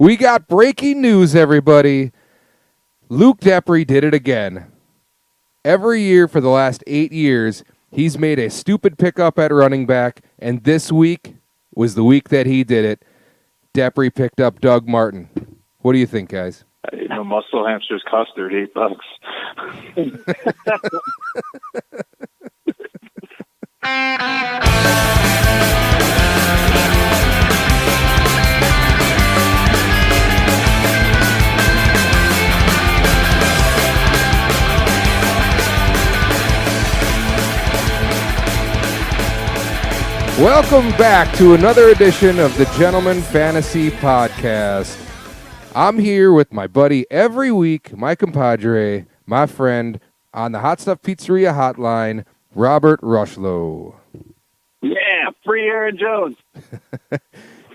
We got breaking news, everybody. Luke Depre did it again. Every year for the last 8 years, he's made a stupid pickup at running back, and this week was the week that he did it. Depre picked up Doug Martin. What do you think, guys? Muscle Hamsters custard, $8. Welcome back to another edition of the Gentleman Fantasy Podcast. I'm here with my buddy every week, my compadre, my friend, on the Hot Stuff Pizzeria hotline, Robert Rushlow. Yeah, free Aaron Jones.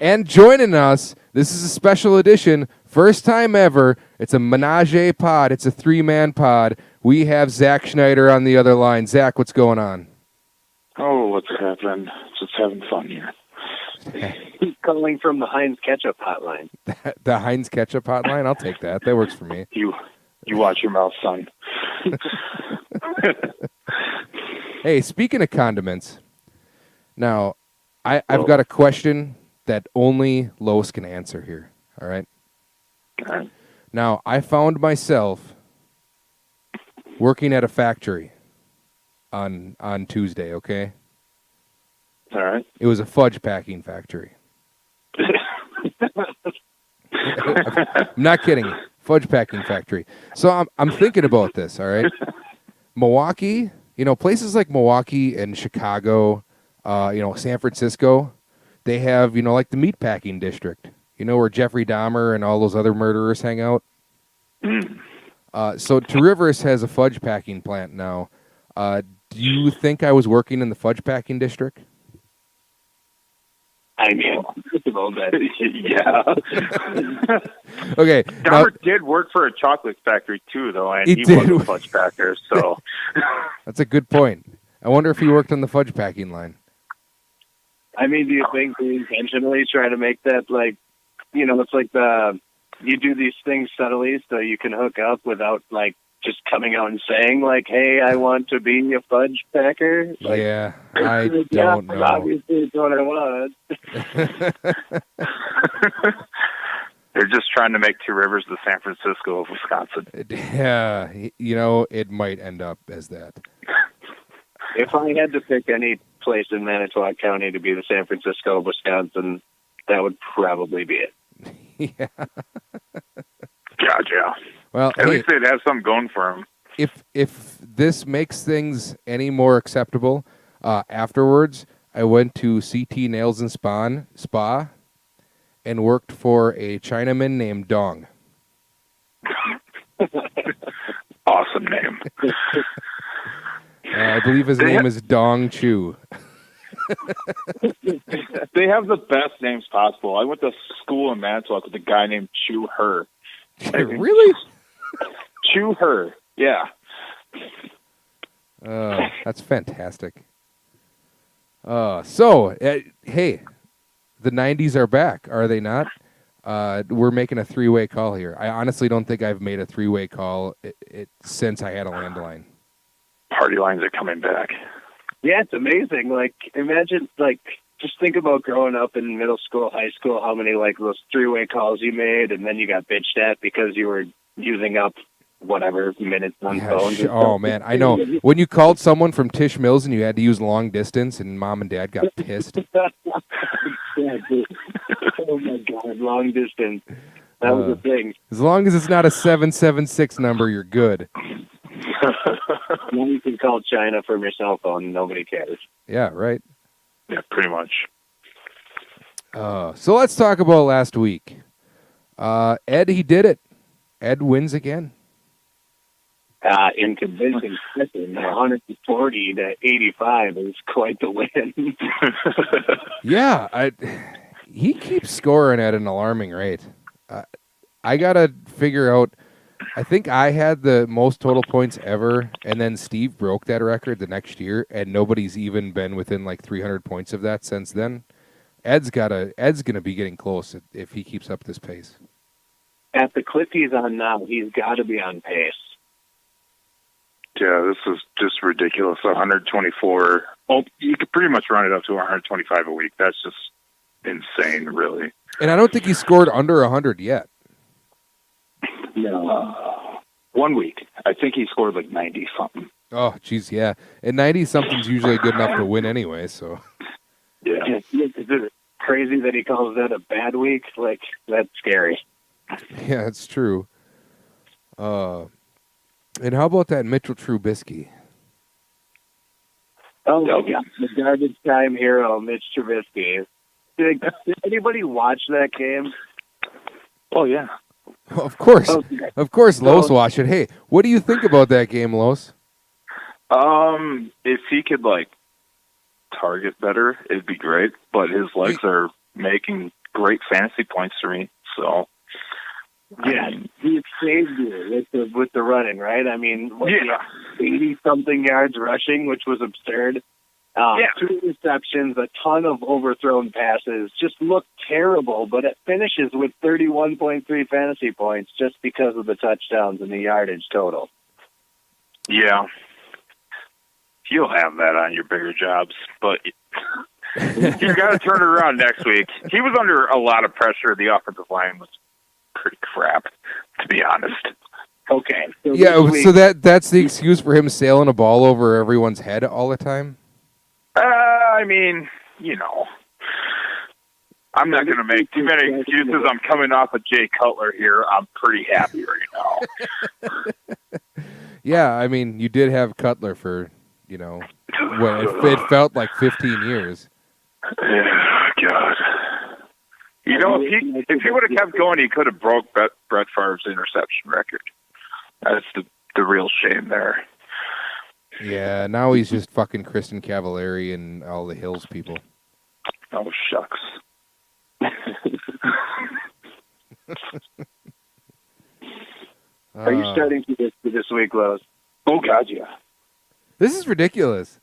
And joining us, this is a special edition, first time ever. It's a menage pod. It's a three-man pod. We have Zach Schneider on the other line. Zach, what's going on? Oh, what's happening? Just having fun here. He's calling from the Heinz Ketchup hotline. The Heinz Ketchup hotline? I'll take that. That works for me. You watch your mouth, son. Hey, speaking of condiments, now, I've got a question that only Lois can answer here, all right? All right. Now, I found myself working at a factory on Tuesday, okay? All right. It was a fudge packing factory. I'm not kidding. Fudge packing factory. So I'm thinking about this, all right? Milwaukee, places like Milwaukee and Chicago, San Francisco, they have, like the meat packing district, where Jeffrey Dahmer and all those other murderers hang out. So Terriverous has a fudge packing plant now. Do you think I was working in the fudge packing district? I mean, a little bit. Yeah. Okay. Dahmer did work for a chocolate factory, too, though, and he was a fudge packer, so. That's a good point. I wonder if he worked on the fudge packing line. I mean, do you think they intentionally try to make that, it's like you do these things subtly so you can hook up without, just coming out and saying, hey, I want to be a fudge packer? Yeah, I don't know. Obviously, it's what I want. They're just trying to make Two Rivers the San Francisco of Wisconsin. Yeah, it might end up as that. If I had to pick any place in Manitowoc County to be the San Francisco of Wisconsin, that would probably be it. Yeah. Gotcha. Well, at least they'd have something going for them. If this makes things any more acceptable, afterwards I went to CT Nails and Spa and worked for a Chinaman named Dong. Awesome name. I believe his name is Dong Chu. They have the best names possible. I went to school in Manitowoc with a guy named Chu Her. Really? Chu Her, yeah. That's fantastic. Hey, the 90s are back, are they not? We're making a three-way call here. I honestly don't think I've made a three-way call since I had a landline. Party lines are coming back. Yeah, it's amazing. Imagine, just think about growing up in middle school, high school, how many, those three-way calls you made, and then you got bitched at because you were using up whatever minutes on phones. Oh, man, I know. When you called someone from Tisch Mills and you had to use long distance and mom and dad got pissed. Yeah, dude. Oh, my God, long distance. That was the thing. As long as it's not a 776 number, you're good. Now you can call China from your cell phone. Nobody cares. Yeah, right. Yeah, pretty much. So let's talk about last week. Ed, he did it. Ed wins again. In convincing fashion, 140 to 85 is quite the win. Yeah, he keeps scoring at an alarming rate. I got to figure out, I think I had the most total points ever, and then Steve broke that record the next year, and nobody's even been within 300 points of that since then. Ed's going to be getting close if he keeps up this pace. at the clip he's on now, he's got to be on pace. Yeah, this is just ridiculous. 124. Oh, you could pretty much run it up to 125 a week. That's just insane, really. And I don't think he scored under 100 yet. No. 1 week. I think he scored like 90 something. Oh, geez, yeah. And 90 something's usually good enough to win anyway. So. Yeah. Is it crazy that he calls that a bad week? Like, that's scary. Yeah, it's true. And how about that Mitchell Trubisky? Oh, yeah. The garbage time hero, Mitch Trubisky. Did anybody watch that game? Oh, yeah. Of course. Okay. Of course, Los watched it. Hey, what do you think about that game, Los? If he could, like, target better, it'd be great. But his legs are making great fantasy points for me, so... Yeah, he saved you with the running, right? I mean, 80-something yards rushing, which was absurd. 2 receptions, a ton of overthrown passes, just looked terrible, but it finishes with 31.3 fantasy points just because of the touchdowns and the yardage total. Yeah. You'll have that on your bigger jobs, but you got to turn it around next week. He was under a lot of pressure. The offensive line was pretty crap, to be honest. Okay. So that's the excuse for him sailing a ball over everyone's head all the time? I mean, I'm not going to make too many excuses. I'm coming off of Jay Cutler here. I'm pretty happy right now. Yeah, I mean, you did have Cutler for, it felt like 15 years. Yeah, God. If he would have kept going, he could have broke Brett Favre's interception record. That's the real shame there. Yeah, now he's just fucking Kristen Cavallari and all the Hills people. Oh, shucks. Are you starting to this week, Lowe's? Oh, God, yeah. This is ridiculous.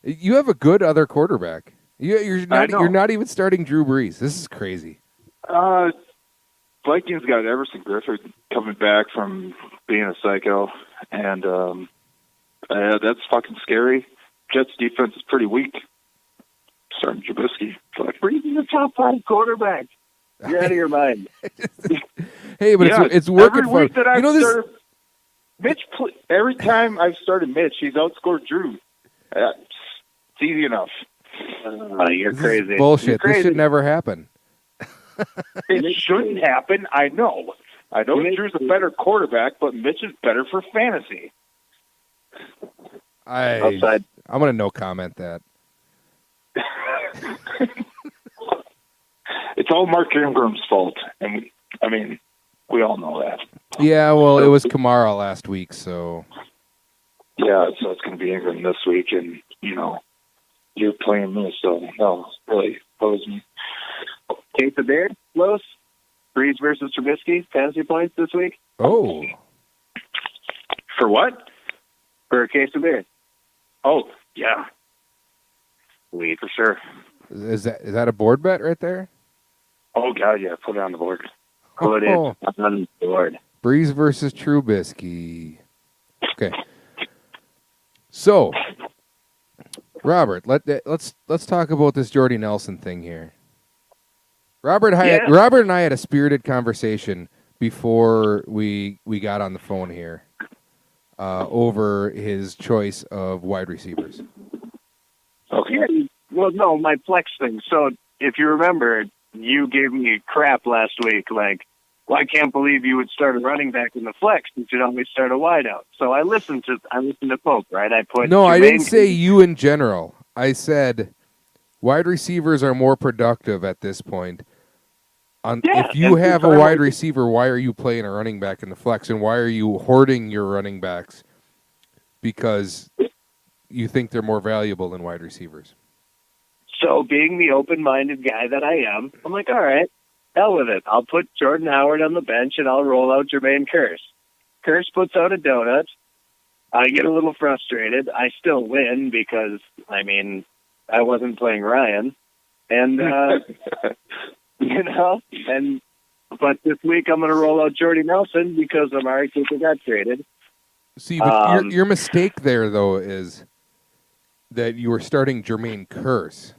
You have a good other quarterback. You're not even starting Drew Brees. This is crazy. Vikings got Everson Griffin coming back from being a psycho, and that's fucking scary. Jets defense is pretty weak. Starting Trubisky. Brees is a top 5 quarterback. You're out of your mind. Hey, but it's working for him. Mitch. Every time I've started Mitch, he's outscored Drew. It's easy enough. You're crazy. Bullshit. You're crazy. This should never happen. It shouldn't happen. I know Drew's a better quarterback, but Mitch is better for fantasy. I'm going to no comment that. It's all Mark Ingram's fault, and we all know that. Yeah, well, it was Kamara last week, so... Yeah, so it's going to be Ingram this week, and, you're playing me, so no, really oppose me. Case of beer, Los? Brees versus Trubisky, fantasy points this week? Oh. For what? For a case of beer. Oh, yeah. Sweet. For sure. Is that a board bet right there? Oh, God, yeah. Put it on the board. Put it on the board. Brees versus Trubisky. Okay. So, Robert, let's talk about this Jordy Nelson thing here. Robert and I had a spirited conversation before we got on the phone here over his choice of wide receivers. Okay. Well, no, my flex thing. So, if you remember, you gave me crap last week, like, well, I can't believe you would start a running back in the flex. You should always start a wideout. So I listened to Pope, right? I didn't say you in general. I said wide receivers are more productive at this point. If you have a wide receiver, why are you playing a running back in the flex, and why are you hoarding your running backs? Because you think they're more valuable than wide receivers. So being the open-minded guy that I am, I'm like, all right, hell with it. I'll put Jordan Howard on the bench, and I'll roll out Jermaine Kearse. Kearse puts out a donut. I get a little frustrated. I still win because, I wasn't playing Ryan. And, and But this week I'm going to roll out Jordy Nelson because Amari Cooper got traded. See, but your mistake there, though, is that you were starting Jermaine Kearse.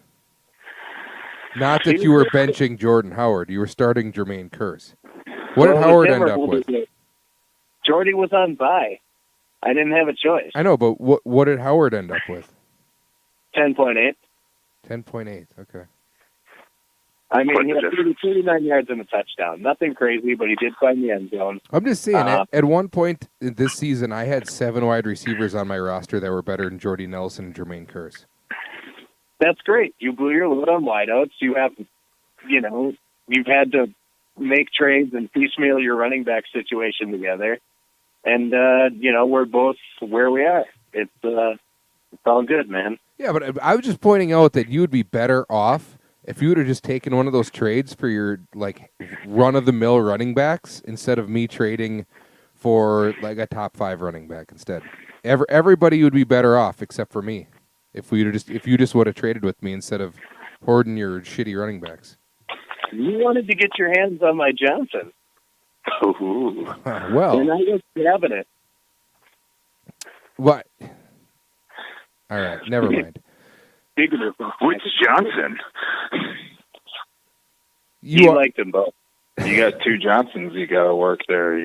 Not that you were benching Jordan Howard. You were starting Jermaine Kearse. What did Howard end up with? Jordy was on bye. I didn't have a choice. I know, but what did Howard end up with? 10.8. 10.8, okay. I mean, he had 39 yards and a touchdown. Nothing crazy, but he did find the end zone. I'm just saying, at one point in this season, I had 7 wide receivers on my roster that were better than Jordy Nelson and Jermaine Kearse. That's great. You blew your load on wideouts. You have, you've had to make trades and piecemeal your running back situation together. And, we're both where we are. It's all good, man. Yeah, but I was just pointing out that you would be better off if you would have just taken one of those trades for your, run-of-the-mill running backs instead of me trading for, a top 5 running back instead. Everybody would be better off except for me if you just would have traded with me instead of hoarding your shitty running backs. You wanted to get your hands on my Johnson. Ooh. Well. And I was grabbing it. What? All right, never mind. Which Johnson? You liked them both. You got 2 Johnsons you got to work there,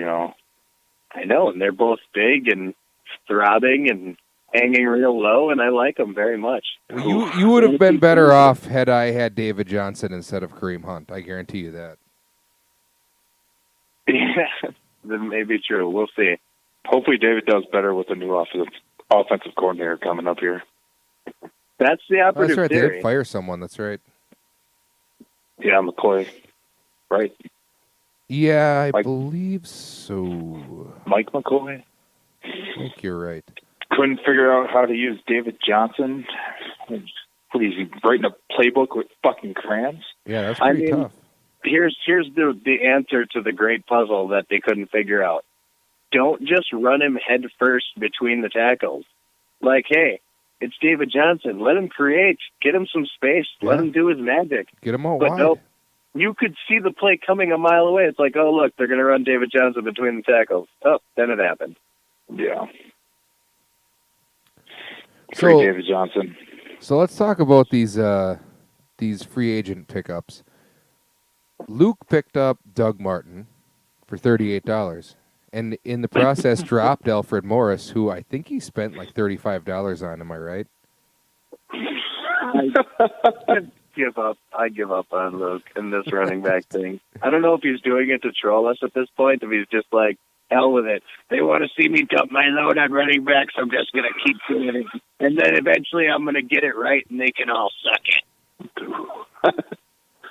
I know, and they're both big and throbbing and hanging real low, and I like them very much. You would have been better off had I had David Johnson instead of Kareem Hunt. I guarantee you that. Yeah, that may be true. We'll see. Hopefully David does better with the new offensive coordinator coming up here. That's the operative That's right. theory. They did fire someone. That's right. Yeah, McCoy. Right? Yeah, I believe so. Mike McCoy? I think you're right. Couldn't figure out how to use David Johnson. What is he, writing a playbook with fucking crayons? Yeah, that's pretty tough. Here's the answer to the great puzzle that they couldn't figure out. Don't just run him head first between the tackles. Hey, it's David Johnson. Let him create. Get him some space. Yeah. Let him do his magic. Get him all but wide. No, you could see the play coming a mile away. It's like, oh, look, they're going to run David Johnson between the tackles. Oh, then it happened. Yeah. So, David Johnson. So let's talk about these free agent pickups. Luke picked up Doug Martin for $38. And in the process, dropped Alfred Morris, who I think he spent $35 on. Am I right? I give up on Luke and this running back thing. I don't know if he's doing it to troll us at this point, if he's just hell with it. They want to see me dump my load on running backs. I'm just going to keep doing it. And then eventually I'm going to get it right and they can all suck it.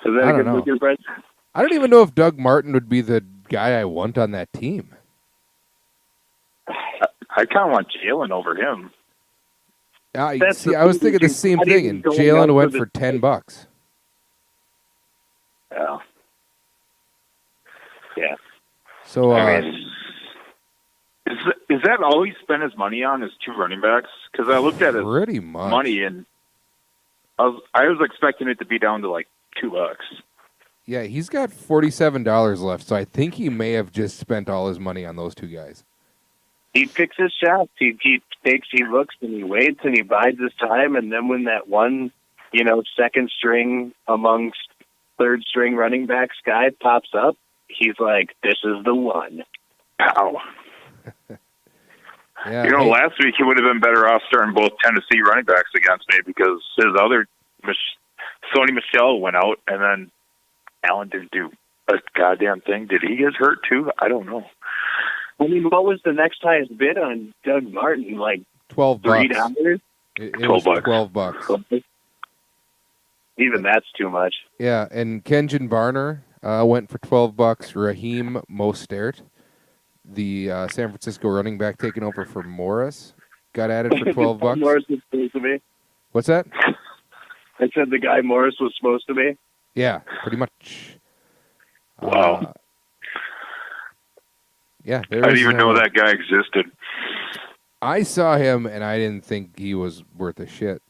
Is that a good look, your friend? I don't even know if Doug Martin would be the guy I want on that team. I kind of want Jalen over him. I was thinking the same thing, and Jalen went for $10. Yeah. Yeah. So, is that all he spent his money on? Is 2 running backs? Because I looked at his pretty much money, and I was expecting it to be down to $2. Yeah, he's got $47 left, so I think he may have just spent all his money on those 2 guys. He picks his shots. He takes, he looks, and he waits, and he bides his time, and then when that one, second string amongst third string running backs guy pops up, he's like, this is the one. Ow. Yeah, last week he would have been better off starting both Tennessee running backs against me because his other, Sony Michel went out, and then Allen didn't do a goddamn thing. Did he get hurt too? I don't know. I mean, what was the next highest bid on Doug Martin? $12. $3? It was $12. Even that's too much. Yeah, and Kenjon Barner went for $12. Raheem Mostert, the San Francisco running back taking over for Morris, got added for $12. Morris was supposed to be. What's that? I said the guy Morris was supposed to be. Yeah, pretty much. Wow. Yeah, I didn't even know that guy existed. I saw him, and I didn't think he was worth a shit.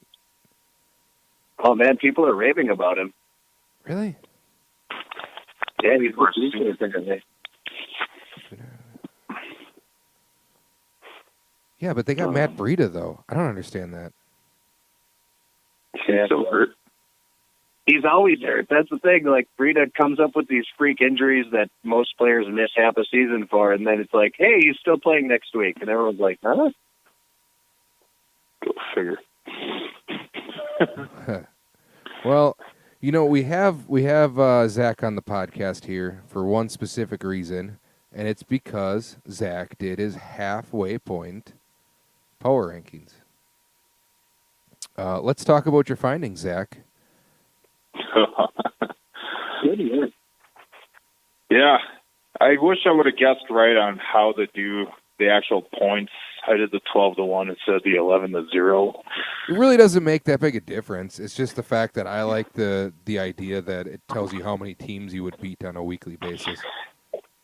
Oh, man, people are raving about him. Really? Yeah, he's more Yeah, but they got Matt Breida, though. I don't understand that. He's so hurt. He's always hurt. That's the thing. Like, Breida comes up with these freak injuries that most players miss half a season for, and then it's like, hey, he's still playing next week. And everyone's like, huh? Go figure. Well, you know, we have Zach on the podcast here for one specific reason, and it's because Zach did his halfway point power rankings. Let's talk about your findings, Zach. Yeah, I wish I would have guessed right on how to do the actual points. I did the 12-1 instead of the 11-0. It really doesn't make that big a difference. It's just the fact that I like the idea that it tells you how many teams you would beat on a weekly basis.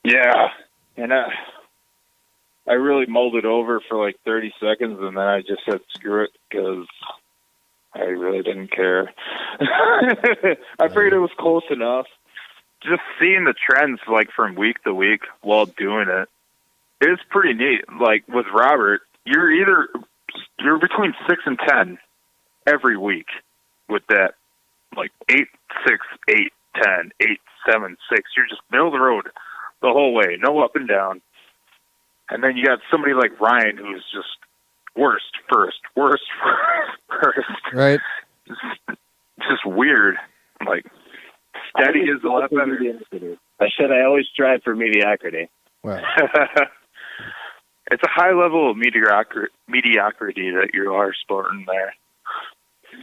Yeah, and I really mulled it over for like 30 seconds, and then I just said screw it because I really didn't care. I figured it was close enough. Just seeing the trends like from week to week while doing it, it's pretty neat. Like with Robert, you're between 6 and 10 every week with that, like 8, 6, 8, 10, 8, 7, 6. You're just middle of the road the whole way, no up and down. And then you got somebody like Ryan who's just worst first. Right. Just weird. Like steady is a lot better. I said I always strive for mediocrity. Well, it's a high level of mediocrity that you are sporting there.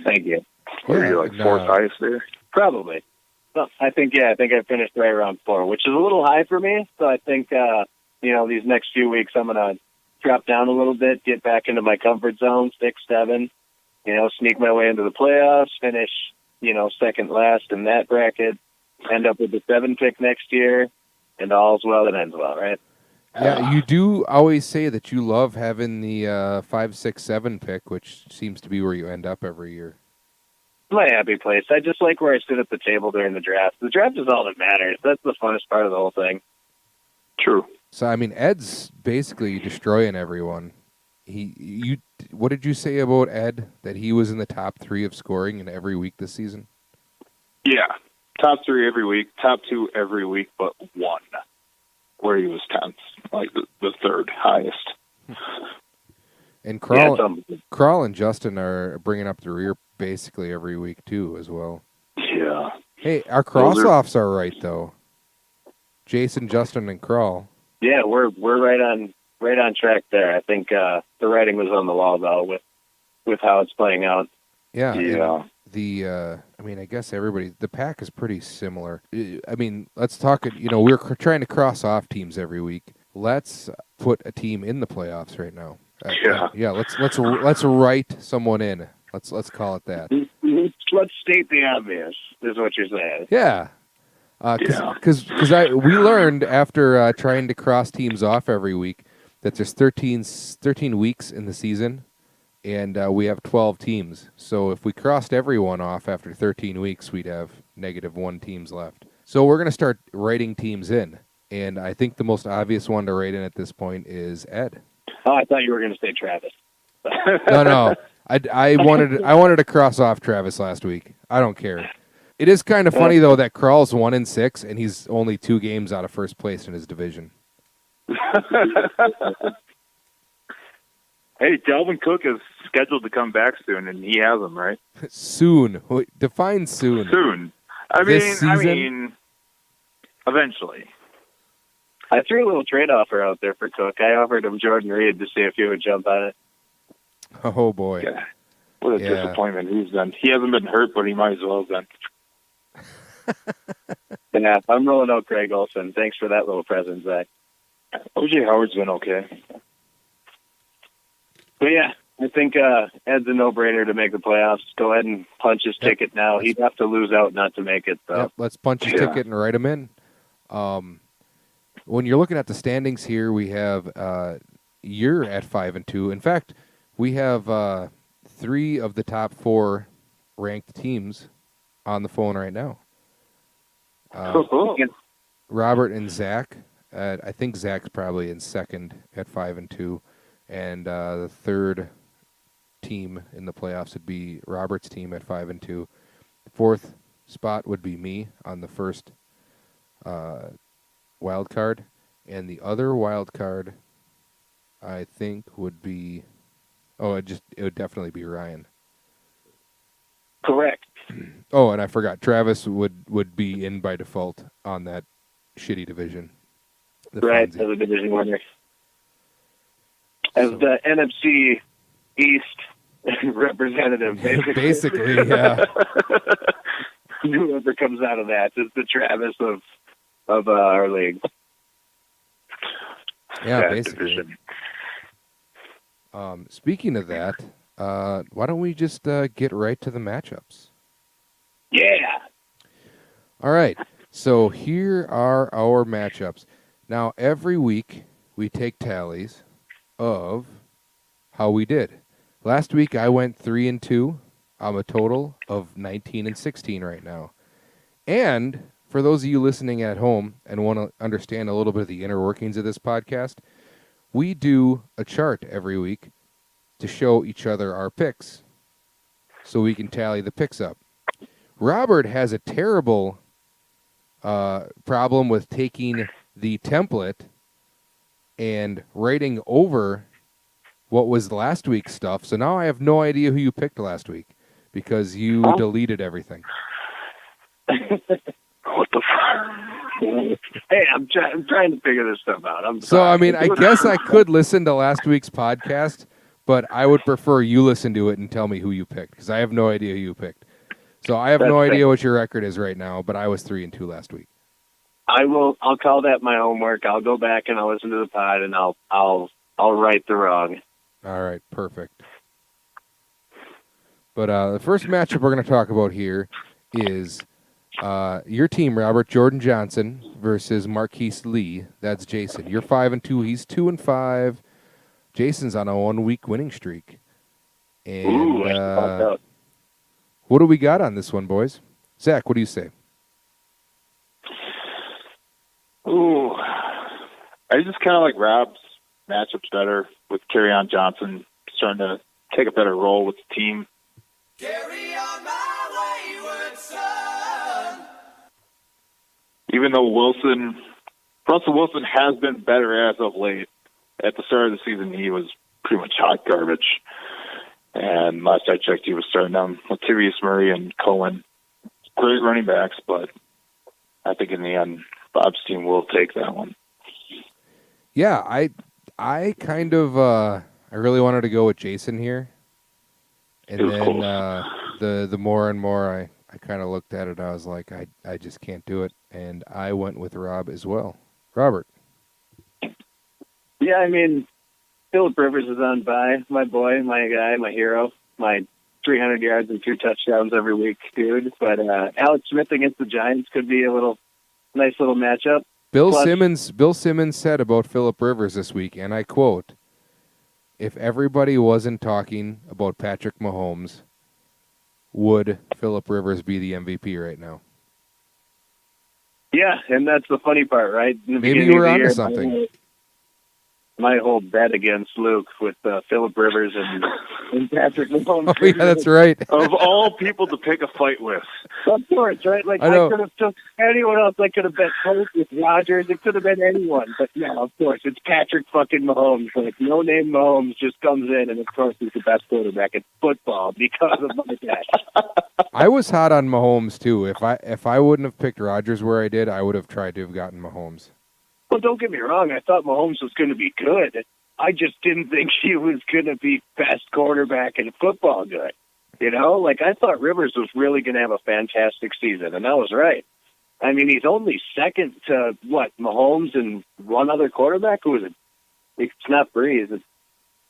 Thank you. Or you're like fourth highest there? Probably. So I think I finished right around 4, which is a little high for me. So I think these next few weeks I'm gonna drop down a little bit, get back into my comfort zone, 6, 7. Sneak my way into the playoffs, finish second last in that bracket, end up with the 7 pick next year, and all's well that ends well, right? yeah, you do always say that you love having the 5, 6, 7 pick, which seems to be where you end up every year. My happy place. I just like where I sit at the table during the draft. The draft is all that matters. That's the funnest part of the whole thing. True. So I mean, Ed's basically destroying everyone. What did you say about Ed? That he was in the top 3 of scoring in every week this season? Yeah, top 3 every week, top 2 every week, but 1 where he was 10th, like the third highest. And Kral and Justin are bringing up the rear basically every week too, as well. Yeah. Hey, our cross-offs are right though. Jason, Justin, and Kral. Yeah, we're right on track there. I think the writing was on the wall though with how it's playing out. Yeah. I guess the pack is pretty similar. I mean, let's talk. We're trying to cross off teams every week. Let's put a team in the playoffs right now. Yeah. Let's write someone in. Let's call it that. Let's state the obvious. Is what you're saying. Yeah. Because we learned after trying to cross teams off every week that there's 13 weeks in the season, and we have 12 teams. So if we crossed everyone off after 13 weeks, we'd have -1 teams left. So we're going to start writing teams in, and I think the most obvious one to write in at this point is Ed. Oh, I thought you were going to say Travis. No. I wanted to cross off Travis last week. I don't care. It is kind of funny though that Kral's 1-6 and he's only 2 games out of first place in his division. Hey, Dalvin Cook is scheduled to come back soon, and he has him, right? Soon. Define soon. Soon. I mean, eventually. I threw a little trade offer out there for Cook. I offered him Jordan Reed to see if he would jump on it. Oh boy. Yeah. What a disappointment he's been. He hasn't been hurt, but he might as well have been. Yeah, I'm rolling out Craig Olsen. Thanks for that little present, Zach. O.J. Howard's been okay. But yeah, I think Ed's a no-brainer to make the playoffs. Go ahead and punch his ticket now. He'd have to lose out not to make it. So. Yep, let's punch his ticket and write him in. When you're looking at the standings here, we have you're at 5-2. In fact, we have 3 of the top 4 ranked teams on the phone right now. Robert and Zach. I think Zach's probably in second at 5-2, and the third team in the playoffs would be Robert's team at 5-2. Fourth spot would be me on the first wild card, and the other wild card, I think, would be it would definitely be Ryan. Correct. Oh, and I forgot, Travis would be in by default on that shitty division. Right, as a division winner. As the NFC East representative, basically. Basically, yeah. Whoever comes out of that is the Travis of our league. Yeah, That basically. division. Speaking of that, why don't we just get right to the matchups? Yeah. All right. So here are our matchups. Now, every week we take tallies of how we did. Last week I went 3-2. I'm a total of 19-16 right now. And for those of you listening at home and want to understand a little bit of the inner workings of this podcast, we do a chart every week to show each other our picks so we can tally the picks up. Robert has a terrible problem with taking the template and writing over what was last week's stuff. So now I have no idea who you picked last week because you deleted everything. What the fuck? Hey, I'm trying to figure this stuff out. I mean, I guess I could listen to last week's podcast, but I would prefer you listen to it and tell me who you picked because I have no idea who you picked. So I have no idea what your record is right now, but I was 3-2 last week. I'll call that my homework. I'll go back and I'll listen to the pod and I'll right the wrong. All right, perfect. But the first matchup we're going to talk about here is your team, Robert, Jordan Johnson versus Marquise Lee. That's Jason. You're 5-2. He's 2-5. Jason's on a 1-week winning streak. And what do we got on this one, boys? Zach, what do you say? Ooh, I just kind of like Rob's matchups better with Kerryon Johnson starting to take a better role with the team. Carry on my wayward son. Even though Russell Wilson has been better as of late, at the start of the season he was pretty much hot garbage. And last I checked, he was starting down Latavius Murray and Cohen. Great running backs, but I think in the end, Bob's team will take that one. Yeah, I kind of I really wanted to go with Jason here, and then the more and more I kind of looked at it, I was like, I just can't do it, and I went with Rob as well. Robert. Yeah, I mean, Phillip Rivers is on bye. My boy, my guy, my hero, my 300 yards and 2 touchdowns every week, dude. But Alex Smith against the Giants could be a nice little matchup. Bill Simmons said about Phillip Rivers this week, and I quote, "If everybody wasn't talking about Patrick Mahomes, would Phillip Rivers be the MVP right now?" Yeah, and that's the funny part, right? Maybe you were onto something. My whole bet against Luke with Phillip Rivers and Patrick Mahomes. Oh, yeah, that's right. Of all people to pick a fight with. Of course, right? Like, I could have took anyone else. I could have bet Coach with Rodgers. It could have been anyone. But, yeah, of course, it's Patrick fucking Mahomes. Like, no-name Mahomes just comes in, and, of course, he's the best quarterback in football because of my bet. I was hot on Mahomes, too. If I wouldn't have picked Rodgers where I did, I would have tried to have gotten Mahomes. Well, don't get me wrong. I thought Mahomes was going to be good. I just didn't think he was going to be best quarterback in football good. You know, like I thought Rivers was really going to have a fantastic season, and I was right. I mean, he's only second to, Mahomes and one other quarterback? Who is it? It's not Breeze.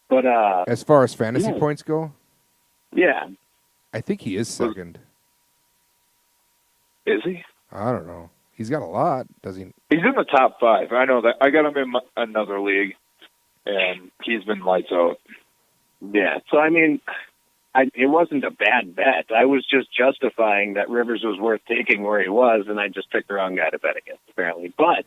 But as far as fantasy points go? Yeah. I think he is second. Is he? I don't know. He's got a lot, does he? He's in the top 5. I know that. I got him in another league, and he's been lights out. Yeah. So, I mean, it wasn't a bad bet. I was just justifying that Rivers was worth taking where he was, and I just picked the wrong guy to bet against, apparently. But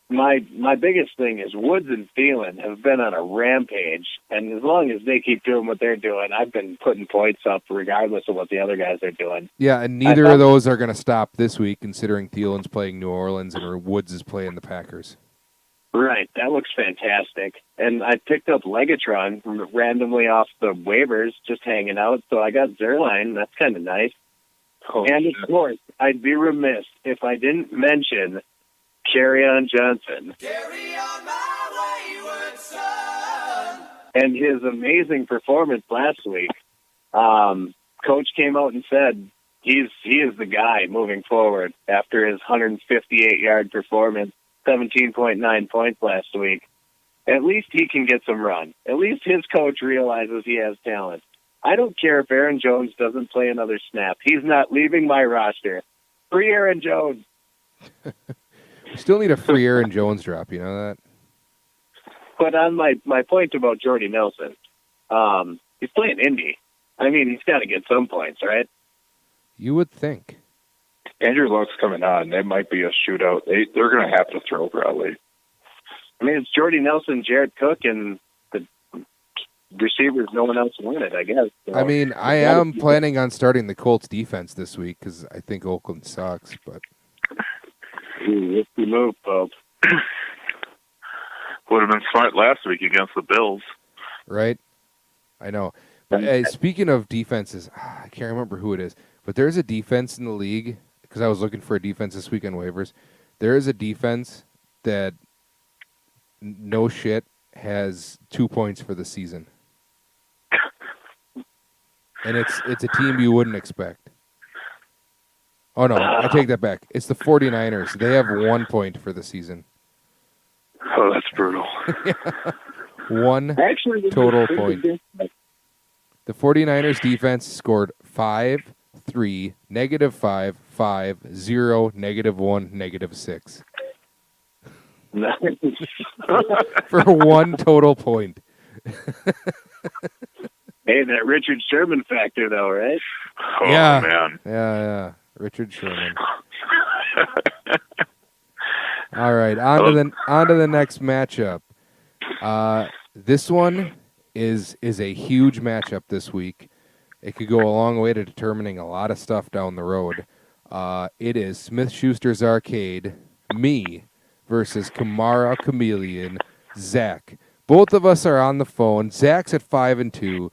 my biggest thing is Woods and Thielen have been on a rampage, and as long as they keep doing what they're doing, I've been putting points up regardless of what the other guys are doing. Yeah, and neither of those are going to stop this week, considering Thielen's playing New Orleans and Woods is playing the Packers. Right, that looks fantastic. And I picked up Legatron randomly off the waivers, just hanging out, so I got Zerline. That's kind of nice. Oh, And, of course, I'd be remiss if I didn't mention Kerryon Johnson Carry on my wayward son. and his amazing performance last week. Coach came out and said he is the guy moving forward after his 158-yard performance, 17.9 points last week. At least he can get some run. At least his coach realizes he has talent. I don't care if Aaron Jones doesn't play another snap. He's not leaving my roster. Free Aaron Jones. We still need a free Aaron Jones drop, you know that? But on my point about Jordy Nelson, he's playing Indy. I mean, he's got to get some points, right? You would think. Andrew Luck's coming on. It might be a shootout. They're going to have to throw probably. I mean, it's Jordy Nelson, Jared Cook, and the receivers. No one else wanted, I guess. So, I mean, I am planning on starting the Colts defense this week because I think Oakland sucks, but... risky move, folks. Would have been smart last week against the Bills. Right? I know. But speaking of defenses, I can't remember who it is, but there's a defense in the league, because I was looking for a defense this week on waivers. There is a defense that, no shit, has 2 points for the season. And it's a team you wouldn't expect. Oh, no, I take that back. It's the 49ers. They have 1 point for the season. Oh, that's brutal. One Actually, total point. The 49ers defense scored 5, 3, -5, 5, 0, -1, -6. For 1 total point. Hey, that Richard Sherman factor, though, right? Oh, Yeah. man. Yeah. Richard Sherman. All right, on to the next matchup. This one is a huge matchup this week. It could go a long way to determining a lot of stuff down the road. It is Smith Schuster's Arcade, me, versus Kamara Chameleon, Zach. Both of us are on the phone. Zach's at 5-2.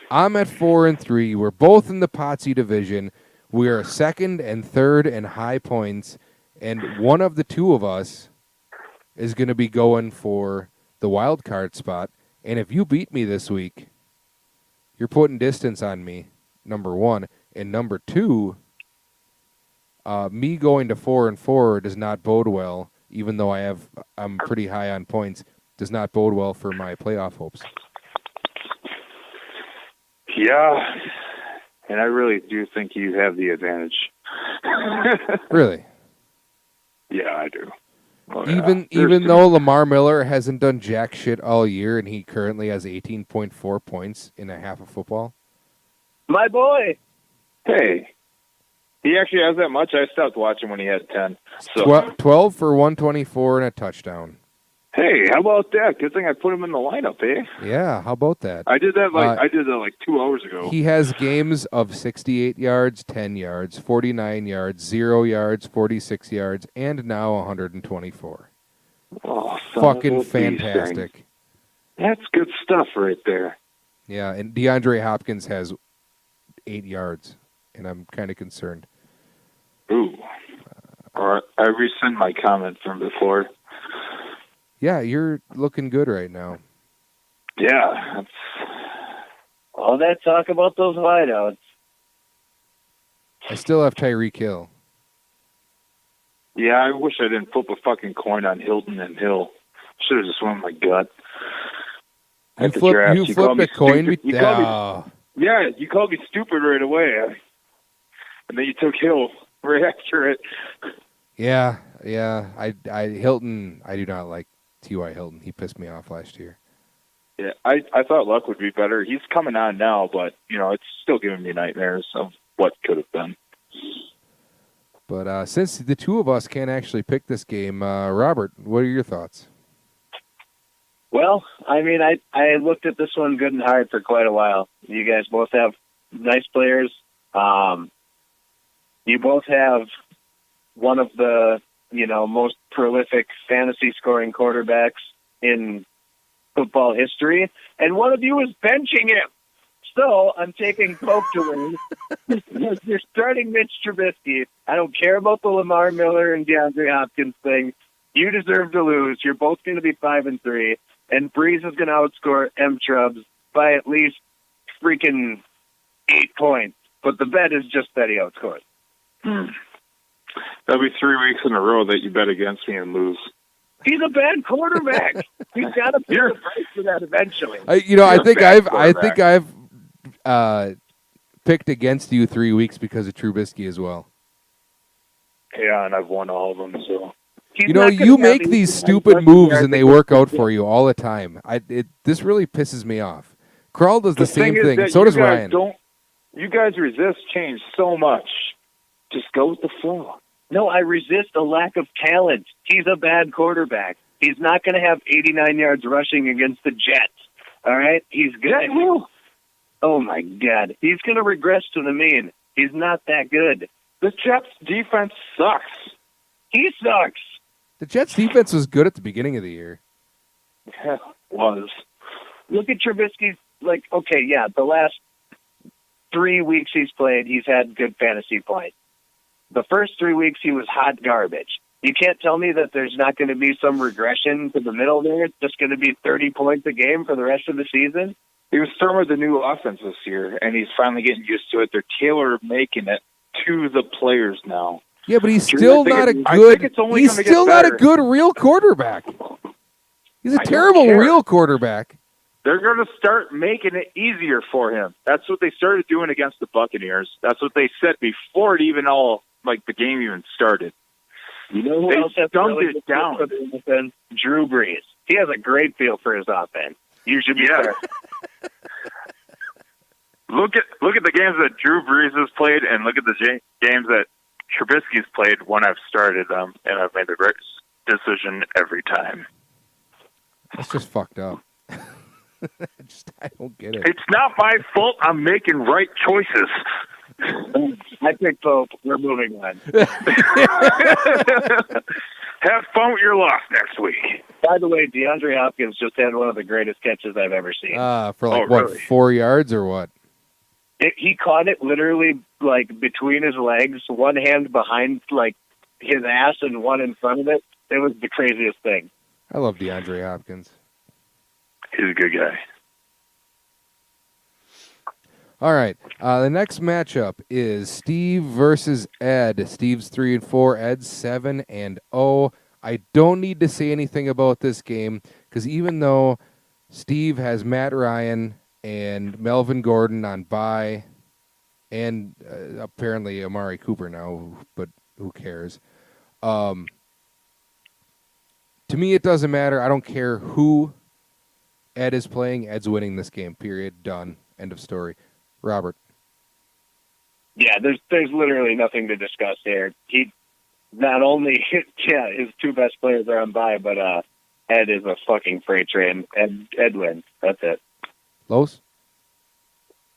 I'm at 4-3. We're both in the Potsy division. We are second and third in high points, and one of the two of us is going to be going for the wild card spot. And if you beat me this week, you're putting distance on me, number one. And number two, me going to 4-4 does not bode well, even though I'm pretty high on points, does not bode well for my playoff hopes. Yeah, and I really do think you have the advantage. Really? Yeah, I do. Oh, Even though Lamar Miller hasn't done jack shit all year and he currently has 18.4 points in a half of football? My boy. Hey, he actually has that much. I stopped watching when he had 10. So 12 for 124 and a touchdown. Hey, how about that? Good thing I put him in the lineup, eh? Yeah, how about that? I did that like 2 hours ago. He has games of 68 yards, 10 yards, 49 yards, 0 yards, 46 yards, and now 124. Oh, fucking fantastic. That's good stuff right there. Yeah, and DeAndre Hopkins has 8 yards, and I'm kind of concerned. Ooh. Or I rescind my comment from before. Yeah, you're looking good right now. Yeah. All that talk about those wideouts. I still have Tyreek Hill. Yeah, I wish I didn't flip a fucking coin on Hilton and Hill. Should have just went with my gut. You flipped a coin? Yeah, you called me stupid right away. And then you took Hill right after it. Yeah. Hilton, I do not like T.Y. Hilton. He pissed me off last year. Yeah, I thought Luck would be better. He's coming on now, but, it's still giving me nightmares of what could have been. But since the two of us can't actually pick this game, Robert, what are your thoughts? Well, I mean, I looked at this one good and hard for quite a while. You guys both have nice players. You both have one of the, most prolific fantasy scoring quarterbacks in football history, and one of you is benching him. So I'm taking Pope to win. You're starting Mitch Trubisky. I don't care about the Lamar Miller and DeAndre Hopkins thing. You deserve to lose. You're both going to be 5-3, and Breeze is going to outscore M-Trubs by at least freaking 8 points. But the bet is just that he outscores. That'll be 3 weeks in a row that you bet against me and lose. He's a bad quarterback. He's got to pay the price for that eventually. I think I've picked against you 3 weeks because of Trubisky as well. Yeah, and I've won all of them, so. You make these stupid moves and they work out for you all the time. This really pisses me off. Carl does the same thing. So does Ryan. You guys resist change so much. Just go with the flow. No, I resist a lack of talent. He's a bad quarterback. He's not going to have 89 yards rushing against the Jets. All right? He's good. Oh, my God. He's going to regress to the mean. He's not that good. The Jets' defense sucks. He sucks. The Jets' defense was good at the beginning of the year. Yeah, was. Look at Trubisky's, the last 3 weeks he's played, he's had good fantasy points. The first 3 weeks, he was hot garbage. You can't tell me that there's not going to be some regression to the middle there. It's just going to be 30 points a game for the rest of the season. He was starting with the new offense this year, and he's finally getting used to it. They're tailor-making it to the players now. Yeah, but he's still not a good real quarterback. He's a terrible real quarterback. They're going to start making it easier for him. That's what they started doing against the Buccaneers. That's what they said before it even the game even started. You know who else has dumbed it down? Drew Brees. He has a great feel for his offense. You should be there. Look at the games that Drew Brees has played, and look at the games that Trubisky's played when I've started them, and I've made the right decision every time. That's just fucked up. I don't get it. It's not my fault I'm making right choices. I picked Pope. We're moving on. Have fun with your loss next week. By the way, DeAndre Hopkins just had one of the greatest catches I've ever seen. For really? 4 yards or what? He caught it literally between his legs, one hand behind his ass and one in front of it. It was the craziest thing. I love DeAndre Hopkins. He's a good guy. All right. The next matchup is Steve versus Ed. Steve's 3-4. Ed's 7-0. I don't need to say anything about this game because even though Steve has Matt Ryan and Melvin Gordon on bye, and apparently Amari Cooper now, but who cares? To me, it doesn't matter. I don't care who Ed is playing. Ed's winning this game. Period. Done. End of story. Robert. Yeah, there's literally nothing to discuss here. He not only his two best players are on bye, but Ed is a fucking freight train, and Ed wins. That's it. Los?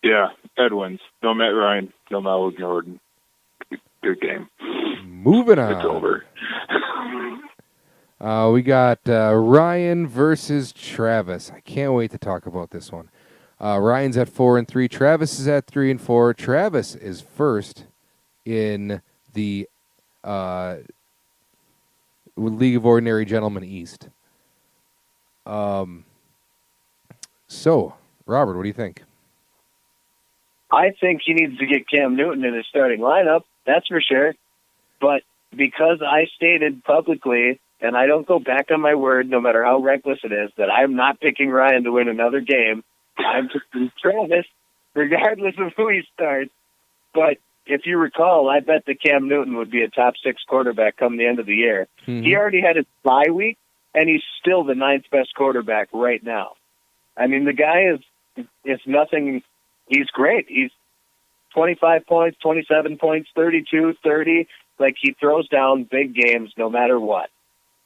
Yeah, Ed wins. No Matt Ryan, no Melvin Gordon. Good game. Moving on. It's over. We got Ryan versus Travis. I can't wait to talk about this one. Ryan's at 4-3. Travis is at 3-4. Travis is first in the League of Ordinary Gentlemen East. So, Robert, what do you think? I think he needs to get Cam Newton in his starting lineup. That's for sure. But because I stated publicly, and I don't go back on my word, no matter how reckless it is, that I'm not picking Ryan to win another game, I'm picking Travis, regardless of who he starts. But if you recall, I bet that Cam Newton would be a top 6 quarterback come the end of the year. Mm-hmm. He already had his bye week, and he's still the 9th best quarterback right now. I mean, the guy is nothing. He's great. He's 25 points, 27 points, 32, 30. Like, he throws down big games no matter what.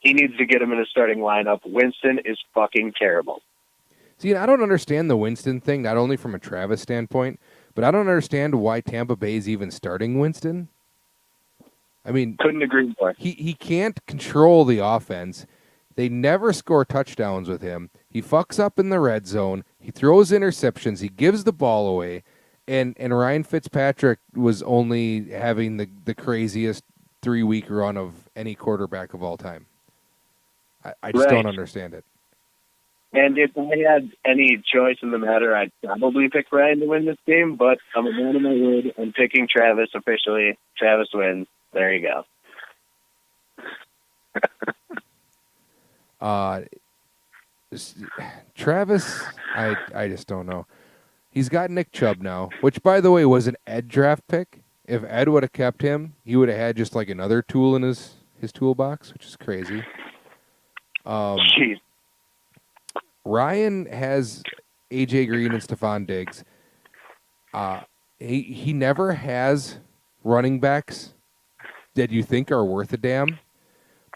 He needs to get him in a starting lineup. Winston is fucking terrible. See, I don't understand the Winston thing, not only from a Travis standpoint, but I don't understand why Tampa Bay's even starting Winston. I mean, Couldn't agree more. he can't control the offense. They never score touchdowns with him. He fucks up in the red zone. He throws interceptions. He gives the ball away. And Ryan Fitzpatrick was only having the craziest 3-week run of any quarterback of all time. I just don't understand it. And if I had any choice in the matter, I'd probably pick Ryan to win this game, but I'm a man of my word. I'm picking Travis officially. Travis wins. There you go. Travis, I just don't know. He's got Nick Chubb now, which, by the way, was an Ed draft pick. If Ed would have kept him, he would have had just like another tool in his toolbox, which is crazy. Jeez. Ryan has A.J. Green and Stephon Diggs. He never has running backs that you think are worth a damn,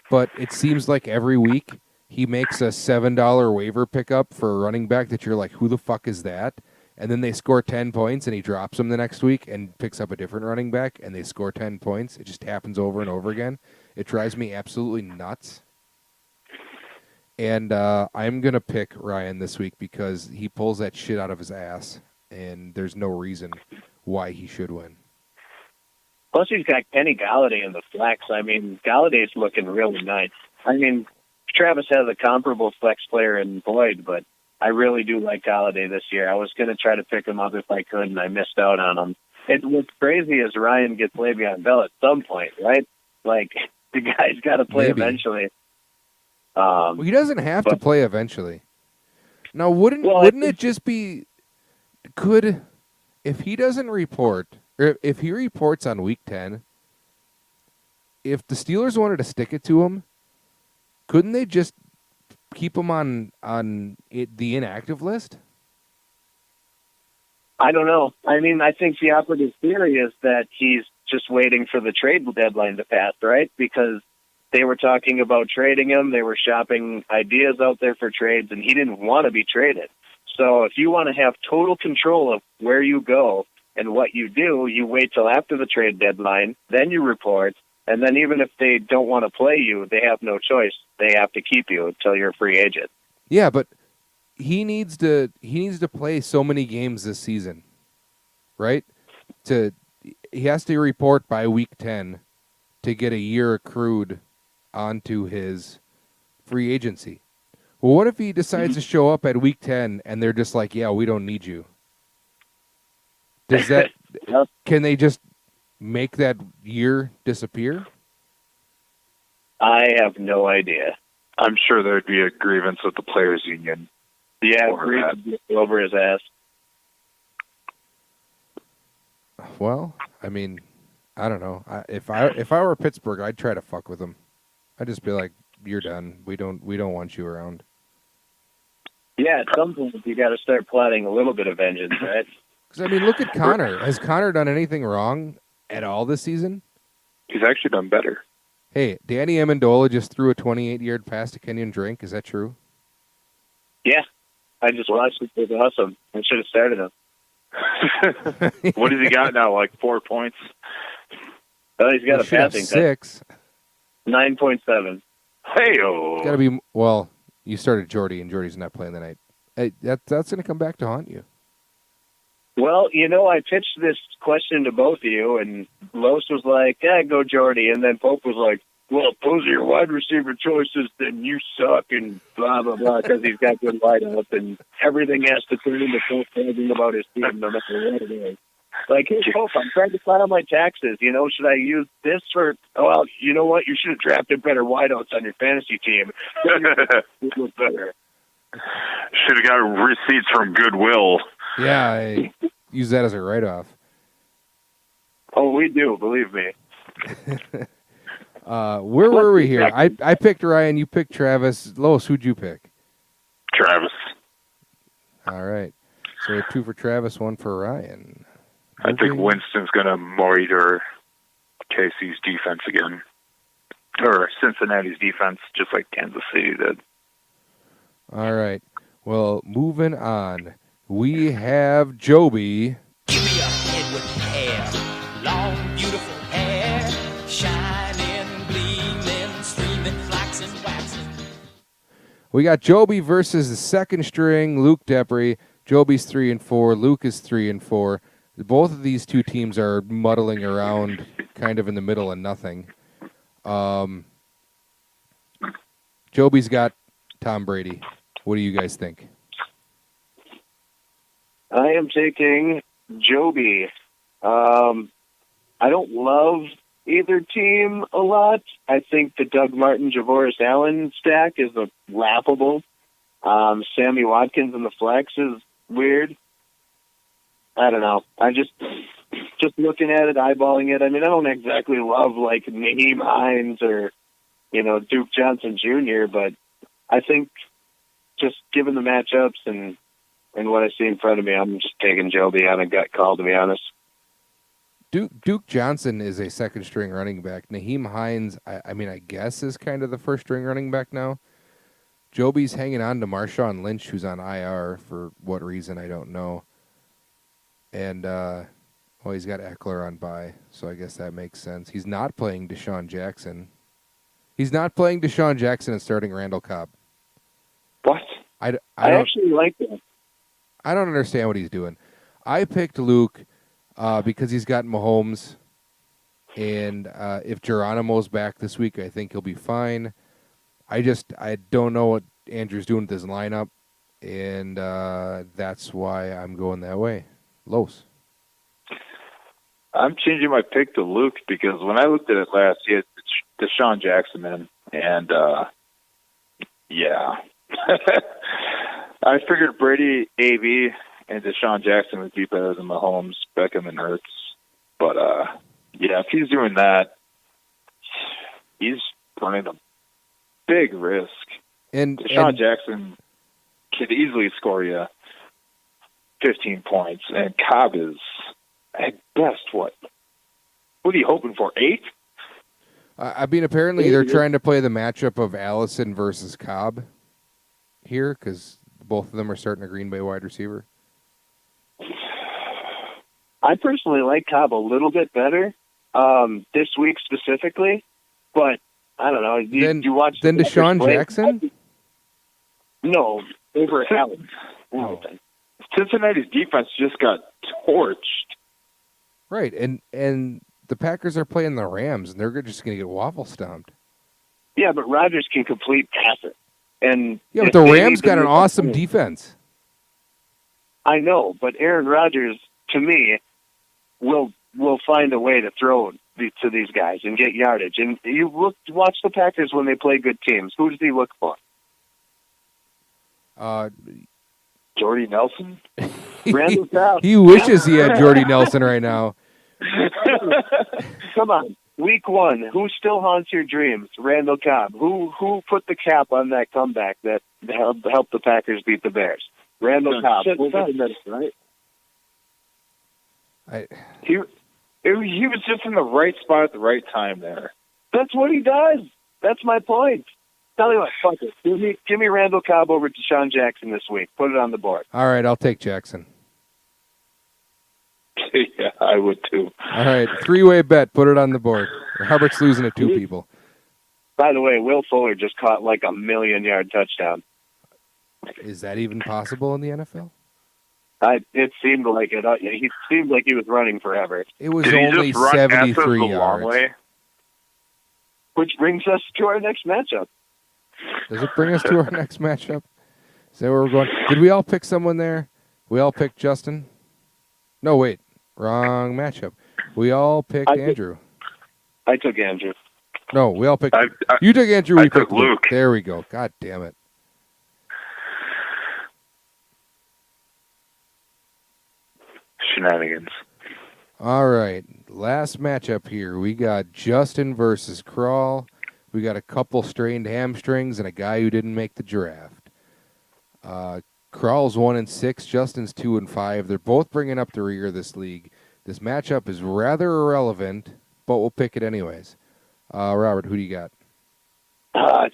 but it seems like every week he makes a $7 waiver pickup for a running back that you're like, who the fuck is that? And then they score 10 points, and he drops them the next week and picks up a different running back, and they score 10 points. It just happens over and over again. It drives me absolutely nuts. And I'm going to pick Ryan this week because he pulls that shit out of his ass, and there's no reason why he should win. Plus, he's got Kenny Galladay in the flex. I mean, Galladay's looking really nice. I mean, Travis has a comparable flex player in Boyd, but I really do like Galladay this year. I was going to try to pick him up if I could, and I missed out on him. What's crazy is Ryan gets Le'Veon Bell at some point, right? Like, the guy's got to play eventually. Well, he doesn't have to play eventually. Now, wouldn't it just be if he doesn't report, or if he reports on week 10, if the Steelers wanted to stick it to him, couldn't they just keep him on the inactive list? I don't know. I mean, I think the operative theory is that he's just waiting for the trade deadline to pass, right? Because they were talking about trading him. They were shopping ideas out there for trades, and he didn't want to be traded. So if you want to have total control of where you go and what you do, you wait till after the trade deadline, then you report, and then even if they don't want to play you, they have no choice. They have to keep you until you're a free agent. Yeah, but he needs to play so many games this season, right? He has to report by week 10 to get a year accrued onto his free agency. Well, what if he decides to show up at week 10 and they're just like, yeah, we don't need you? Does that can they just make that year disappear? I have no idea. I'm sure there'd be a grievance with the players' union. Yeah, over his ass. Well, I mean, I don't know. If I were Pittsburgh, I'd try to fuck with him. I'd just be like, "You're done. We don't want you around." Yeah, at some point you got to start plotting a little bit of vengeance, right? Because I mean, look at Connor. Has Connor done anything wrong at all this season? He's actually done better. Hey, Danny Amendola just threw a 28-yard pass to Kenyon Drink. Is that true? Yeah, I just watched it. It was awesome. I should have started him. What has he got now? Like 4 points? Oh, he's got a passing 6. 9.7. Hey-o. It's got to be. Well, you started Jordy, and Jordy's not playing tonight. Hey, that's going to come back to haunt you. Well, I pitched this question to both of you, and Los was like, yeah, go Jordy. And then Pope was like, well, if those are your wide receiver choices, then you suck, and blah, blah, blah, because he's got good wideouts, and everything has to turn into Pope thinking about his team, no matter what it is. Like, hey, Pope, I'm trying to file my taxes. Should I use this for, well, you know what? You should have drafted better wideouts on your fantasy team. It was better. Should have got receipts from Goodwill. Yeah, I use that as a write-off. Oh, we do, believe me. Where were we here? I picked Ryan. You picked Travis. Lois, who'd you pick? Travis. All right. So 2 for Travis, 1 for Ryan. I think Winston's going to monitor KC's defense again. Or Cincinnati's defense, just like Kansas City did. All right. Well, moving on. We have Joby. Give me a head with hair, long, beautiful hair, shining, gleaming, streaming, flaxen, waxing. We got Joby versus the second string, Luke Depre. Joby's 3-4. Luke is 3-4. Both of these two teams are muddling around kind of in the middle of nothing. Joby's got Tom Brady. What do you guys think? I am taking Joby. I don't love either team a lot. I think the Doug Martin, Javoris Allen stack is laughable. Sammy Watkins in the flex is weird. I don't know. I just looking at it, eyeballing it. I mean, I don't exactly love like Naheem Hines or Duke Johnson Jr., but I think just given the matchups and what I see in front of me, I'm just taking Joby on a gut call, to be honest. Duke Johnson is a second-string running back. Naheem Hines, I guess, is kind of the first-string running back now. Joby's hanging on to Marshawn Lynch, who's on IR for what reason, I don't know. And, he's got Eckler on bye, so I guess that makes sense. He's not playing Deshaun Jackson. He's not playing Deshaun Jackson and starting Randall Cobb. What? I actually like that. I don't understand what he's doing. I picked Luke because he's got Mahomes, and if Geronimo's back this week, I think he'll be fine. I don't know what Andrew's doing with his lineup, and that's why I'm going that way. Los. I'm changing my pick to Luke because when I looked at it last, he had Deshaun Jackson in, and yeah. I figured Brady, AB, and Deshaun Jackson would be better than Mahomes, Beckham, and Hurts. But, yeah, if he's doing that, he's running a big risk. And Deshaun Jackson could easily score you 15 points, and Cobb is, at best, what are you hoping for, 8? Apparently they're trying to play the matchup of Allison versus Cobb here because both of them are starting a Green Bay wide receiver. I personally like Cobb a little bit better this week specifically, but I don't know. You watch then Deshaun Jackson? No, over Allen. Oh. Cincinnati's defense just got torched. Right, and the Packers are playing the Rams, and they're just going to get waffle stomped. Yeah, but Rodgers can complete passes. And yeah, but the Rams got an awesome defense. I know, but Aaron Rodgers, to me, will find a way to throw to these guys and get yardage. And you watch the Packers when they play good teams. Who does he look for? Jordy Nelson? Randall Cobb. He wishes he had Jordy Nelson right now. Come on. Week 1, who still haunts your dreams? Randall Cobb. Who put the cap on that comeback that helped the Packers beat the Bears? Randall Cobb. Right? He was just in the right spot at the right time there. That's what he does. That's my point. Tell you what, fuck it. Give me Randall Cobb over Deshaun Jackson this week. Put it on the board. All right, I'll take Jackson. Yeah, I would too. All right, 3-way bet. Put it on the board. Herbert's losing to 2 people. By the way, Will Fuller just caught like a 1,000,000-yard touchdown. Is that even possible in the NFL? It seemed like it. He seemed like he was running forever. It was Did only he just run 73 the yards. long way? Which brings us to our next matchup. Does it bring us to our next matchup? Is that where we're going? Did we all pick someone there? We all picked Justin? No, wait. Wrong matchup. We all picked Andrew. I took Andrew. No, we all picked. You took Andrew. We took picked Luke. There we go. God damn it. Shenanigans. All right. Last matchup here. We got Justin versus Crawl. We got a couple strained hamstrings and a guy who didn't make the draft. Kral's 1-6, Justin's 2-5. They're both bringing up the rear of this league. This matchup is rather irrelevant, but we'll pick it anyways. Robert, who do you got?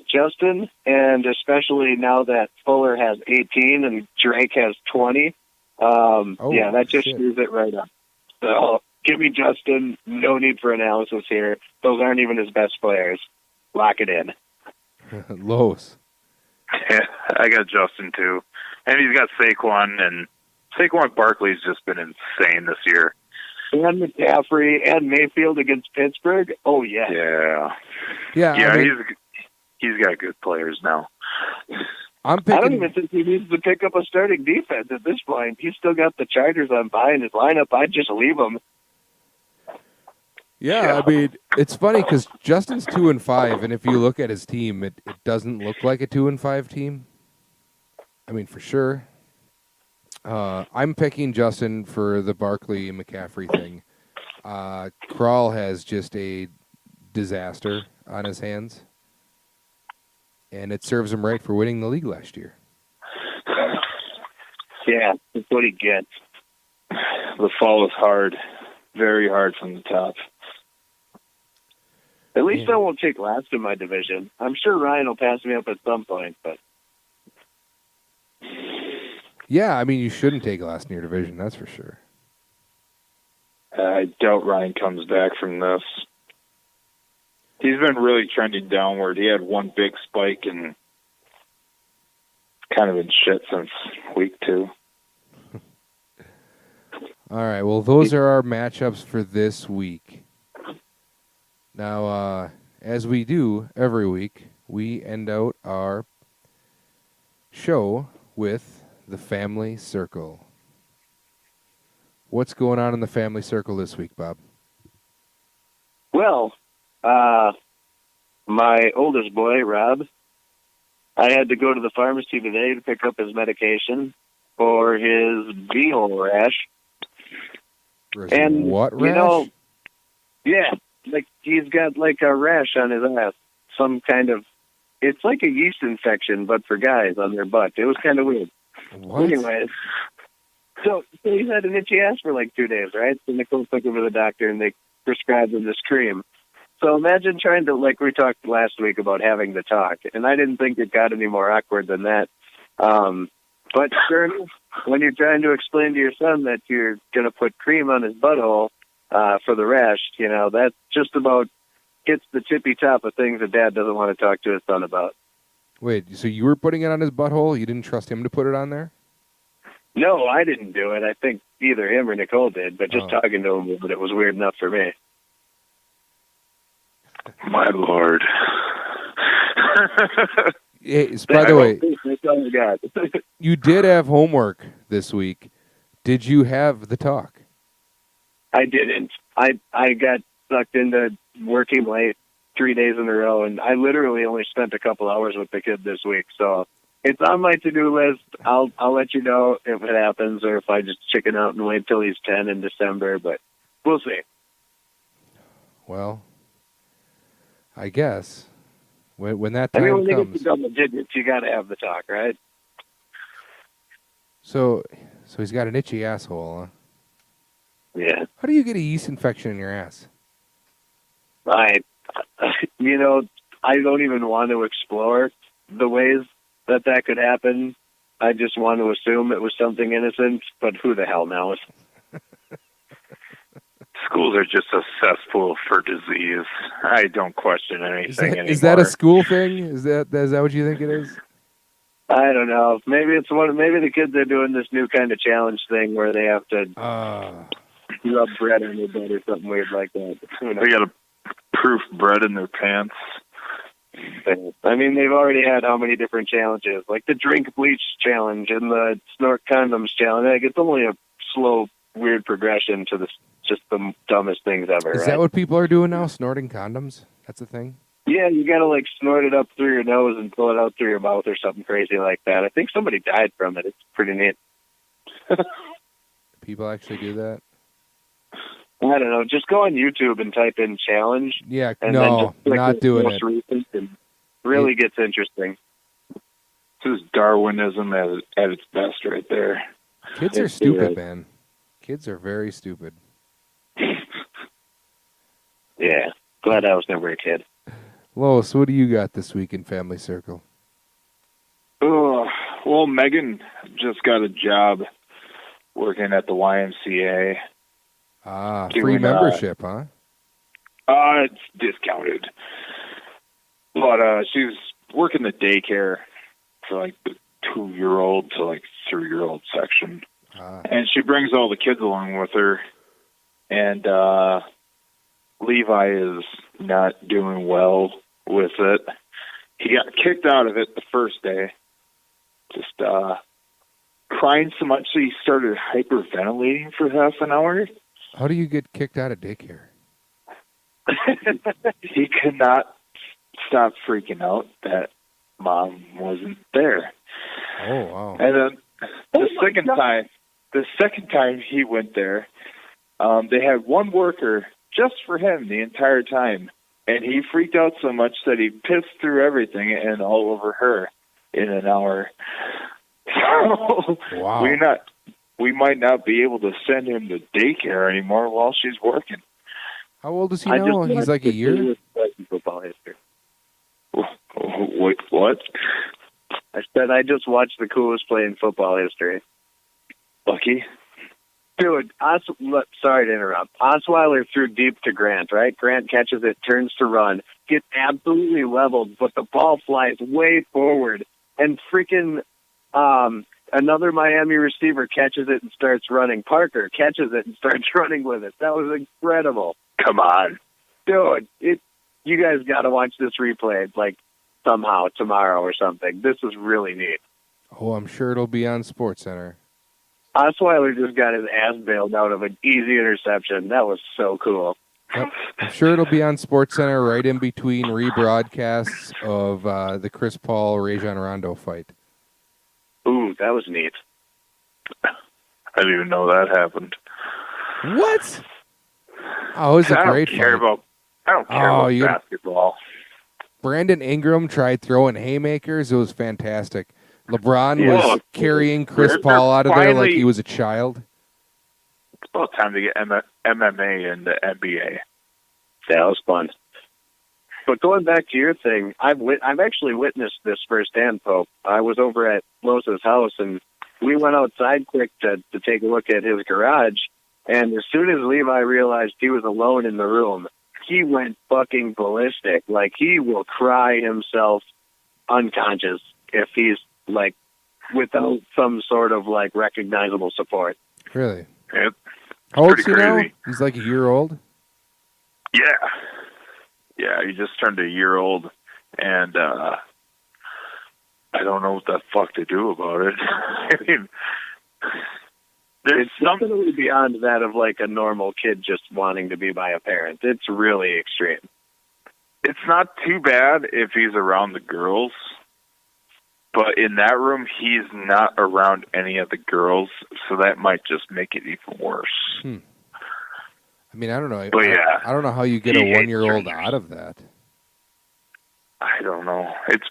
Justin, and especially now that Fuller has 18 and Drake has 20. That just screws it right up. So give me Justin. No need for analysis here. Those aren't even his best players. Lock it in. Lowe's. Yeah, I got Justin too. And he's got Saquon, and Saquon Barkley's just been insane this year. And McCaffrey and Mayfield against Pittsburgh. Oh, yeah. Yeah. I mean, he's got good players now. I don't even think he needs to pick up a starting defense at this point. He's still got the Chargers on bye in his lineup. I'd just leave him. Yeah, I mean, it's funny because Justin's 2-5, and if you look at his team, it doesn't look like a 2-5 team. I mean, for sure. I'm picking Justin for the Barkley and McCaffrey thing. Kral has just a disaster on his hands, and it serves him right for winning the league last year. Yeah, that's what he gets. The fall is hard, very hard from the top. At least I won't take last in my division. I'm sure Ryan will pass me up at some point, but... Yeah, I mean, you shouldn't take last in your division, that's for sure. I doubt Ryan comes back from this. He's been really trending downward. He had one big spike and kind of been shit since week 2. All right, well, those are our matchups for this week. Now, as we do every week, we end out our show with the Family Circle. What's going on in the Family Circle this week, Bob? Well, my oldest boy, Rob, I had to go to the pharmacy today to pick up his medication for his beehole rash. And what rash? Yeah, like he's got like a rash on his ass. Some kind of, it's like a yeast infection, but for guys on their butt. It was kind of weird. What? Anyways, so he's had an itchy ass for like 2 days, right? So Nicole took him to the doctor and they prescribed him this cream. So imagine trying to, like we talked last week about having the talk, and I didn't think it got any more awkward than that. But sure enough, when you're trying to explain to your son that you're going to put cream on his butthole for the rash, that just about hits the tippy top of things that Dad doesn't want to talk to his son about. Wait, so you were putting it on his butthole? You didn't trust him to put it on there? No, I didn't do it. I think either him or Nicole did, but just talking to him, but it was weird enough for me. My Lord. Hey, by the way, that's all I got. you did have homework this week. Did you have the talk? I didn't. I got sucked into working late 3 days in a row, and I literally only spent a couple hours with the kid this week. So it's on my to-do list. I'll let you know if it happens or if I just chicken out and wait till he's 10 in December, but we'll see. Well, I guess when that time when they comes. get to double digits, you got to have the talk, right? So he's got an itchy asshole, huh? Yeah. How do you get a yeast infection in your ass? I don't even want to explore the ways that could happen. I just want to assume it was something innocent, but who the hell knows? Schools are just a cesspool for disease. I don't question anything anymore. Is that a school thing? Is that what you think it is? I don't know. Maybe it's maybe the kids are doing this new kind of challenge thing where they have to rub bread on their butt or something weird like that. They got to proof bread in their pants. I mean, they've already had how many different challenges, like the drink bleach challenge and the snort condoms challenge. Like, it's only a slow, weird progression to just the dumbest things ever. Is that what people are doing now? Snorting condoms? That's a thing? Yeah, you got to snort it up through your nose and pull it out through your mouth or something crazy like that. I think somebody died from it. It's pretty neat. People actually do that? I don't know. Just go on YouTube and type in challenge. Yeah, and no, then just not doing it. Recent and really gets interesting. This is Darwinism at its best right there. Kids are stupid, man. Kids are very stupid. Yeah. Glad I was never a kid. Lois, what do you got this week in Family Circle? Oh, well, Megan just got a job working at the YMCA. Ah, Doing, free membership, huh? It's discounted. But she's working the daycare for like the 2-year-old to like 3-year-old section. And she brings all the kids along with her. And Levi is not doing well with it. He got kicked out of it the first day. Just crying so much that he started hyperventilating for half an hour. How do you get kicked out of daycare? He could not stop freaking out that mom wasn't there. Oh, wow. And then the second time he went there, they had one worker just for him the entire time. And he freaked out so much that he pissed through everything and all over her in an hour. So wow. we might not be able to send him to daycare anymore while she's working. How old is he now? He's like a year? Football history. Wait, what? I said I just watched the coolest play in football history. Lucky? Dude, sorry to interrupt. Osweiler threw deep to Grant, right? Grant catches it, turns to run, gets absolutely leveled, but the ball flies way forward. And freaking another Miami receiver catches it and starts running. Parker catches it and starts running with it. That was incredible. Come on. Dude, you guys got to watch this replay, like, somehow tomorrow or something. This is really neat. Oh, I'm sure it'll be on SportsCenter. Osweiler just got his ass bailed out of an easy interception. That was so cool. Yep. I'm sure it'll be on SportsCenter right in between rebroadcasts of the Chris Paul-Rajon Rondo fight. Ooh, that was neat. I didn't even know that happened. What? Oh, it was a great fight. I don't care about basketball. Brandon Ingram tried throwing haymakers. It was fantastic. LeBron was carrying Chris Paul out of there like he was a child. It's about time to get MMA and the NBA. That was fun. But going back to your thing, I've actually witnessed this firsthand, Pope. I was over at Los's house, and we went outside quick to take a look at his garage. And as soon as Levi realized he was alone in the room, he went fucking ballistic. Like, he will cry himself unconscious if he's, like, without some sort of, like, recognizable support. Really? Yep. How old is he now? He's like a year old? Yeah. Yeah, he just turned a year old, and I don't know what the fuck to do about it. I mean, it's definitely beyond that of, like, a normal kid just wanting to be by a parent. It's really extreme. It's not too bad if he's around the girls, but in that room, he's not around any of the girls, so that might just make it even worse. I mean, I don't know. But yeah, I don't know how you get a 1-year-old out of that. I don't know. It's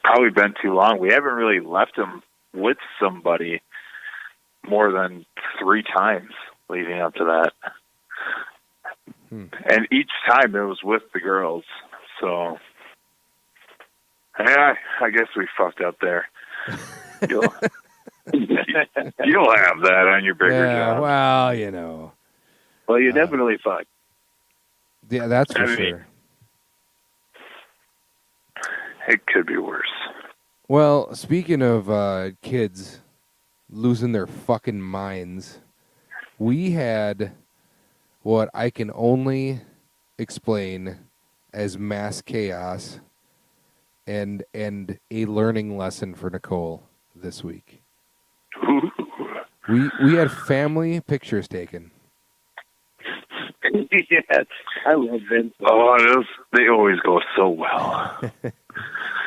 probably been too long. We haven't really left him with somebody more than 3 times leading up to that. And each time it was with the girls. So, yeah, I guess we fucked up there. You'll have that on your bigger job. Well, you know. Well, you definitely fucked. Yeah, that's for sure. It could be worse. Well, speaking of kids losing their fucking minds, we had what I can only explain as mass chaos and a learning lesson for Nicole this week. We had family pictures taken. Yes, I love Vince. Oh, they always go so well.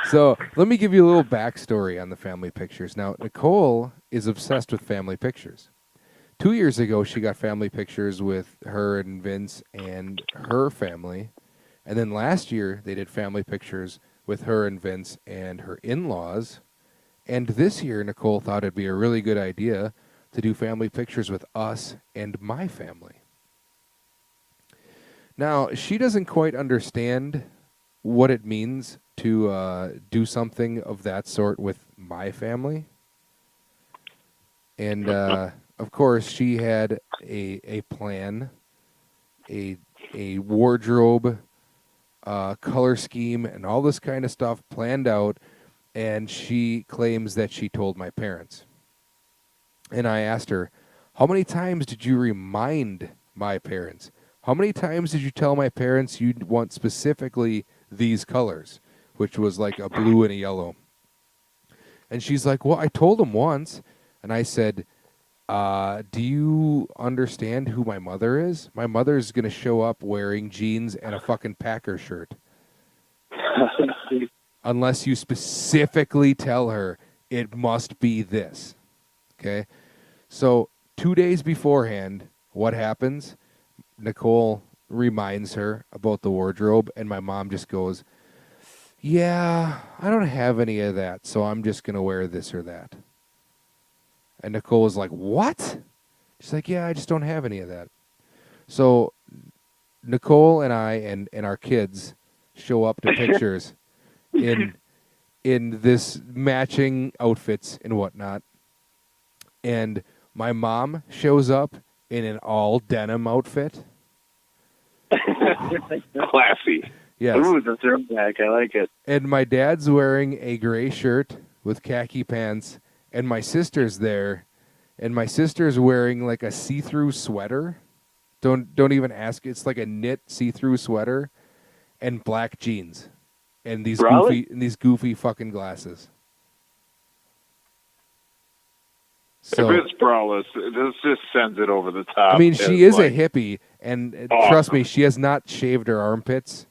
So let me give you a little backstory on the family pictures. Now, Nicole is obsessed with family pictures. 2 years ago, she got family pictures with her and Vince and her family. And then last year, they did family pictures with her and Vince and her in-laws. And this year, Nicole thought it'd be a really good idea to do family pictures with us and my family. Now, she doesn't quite understand what it means to do something of that sort with my family. And, of course, she had a plan, a wardrobe, color scheme, and all this kind of stuff planned out, and she claims that she told my parents. And I asked her, how many times did you remind my parents? How many times did you tell my parents you'd want specifically these colors, which was like a blue and a yellow? And she's like, well, I told them once. And I said, do you understand who my mother is? My mother's going to show up wearing jeans and a fucking Packer shirt. Unless you specifically tell her it must be this. Okay? So 2 days beforehand, what happens? Nicole reminds her about the wardrobe, and my mom just goes, yeah, I don't have any of that, so I'm just going to wear this or that. And Nicole was like, what? She's like, yeah, I just don't have any of that. So Nicole and I and our kids show up to pictures in this matching outfits and whatnot. And my mom shows up in an all denim outfit. Classy. Yes. Ooh, the throwback. I like it. And my dad's wearing a gray shirt with khaki pants, and my sister's there, and my sister's wearing like a see-through sweater. Don't even ask. It's like a knit see-through sweater and black jeans and these goofy fucking glasses. So, if it's braless, this just sends it over the top. I mean, she is a hippie, and trust me, she has not shaved her armpits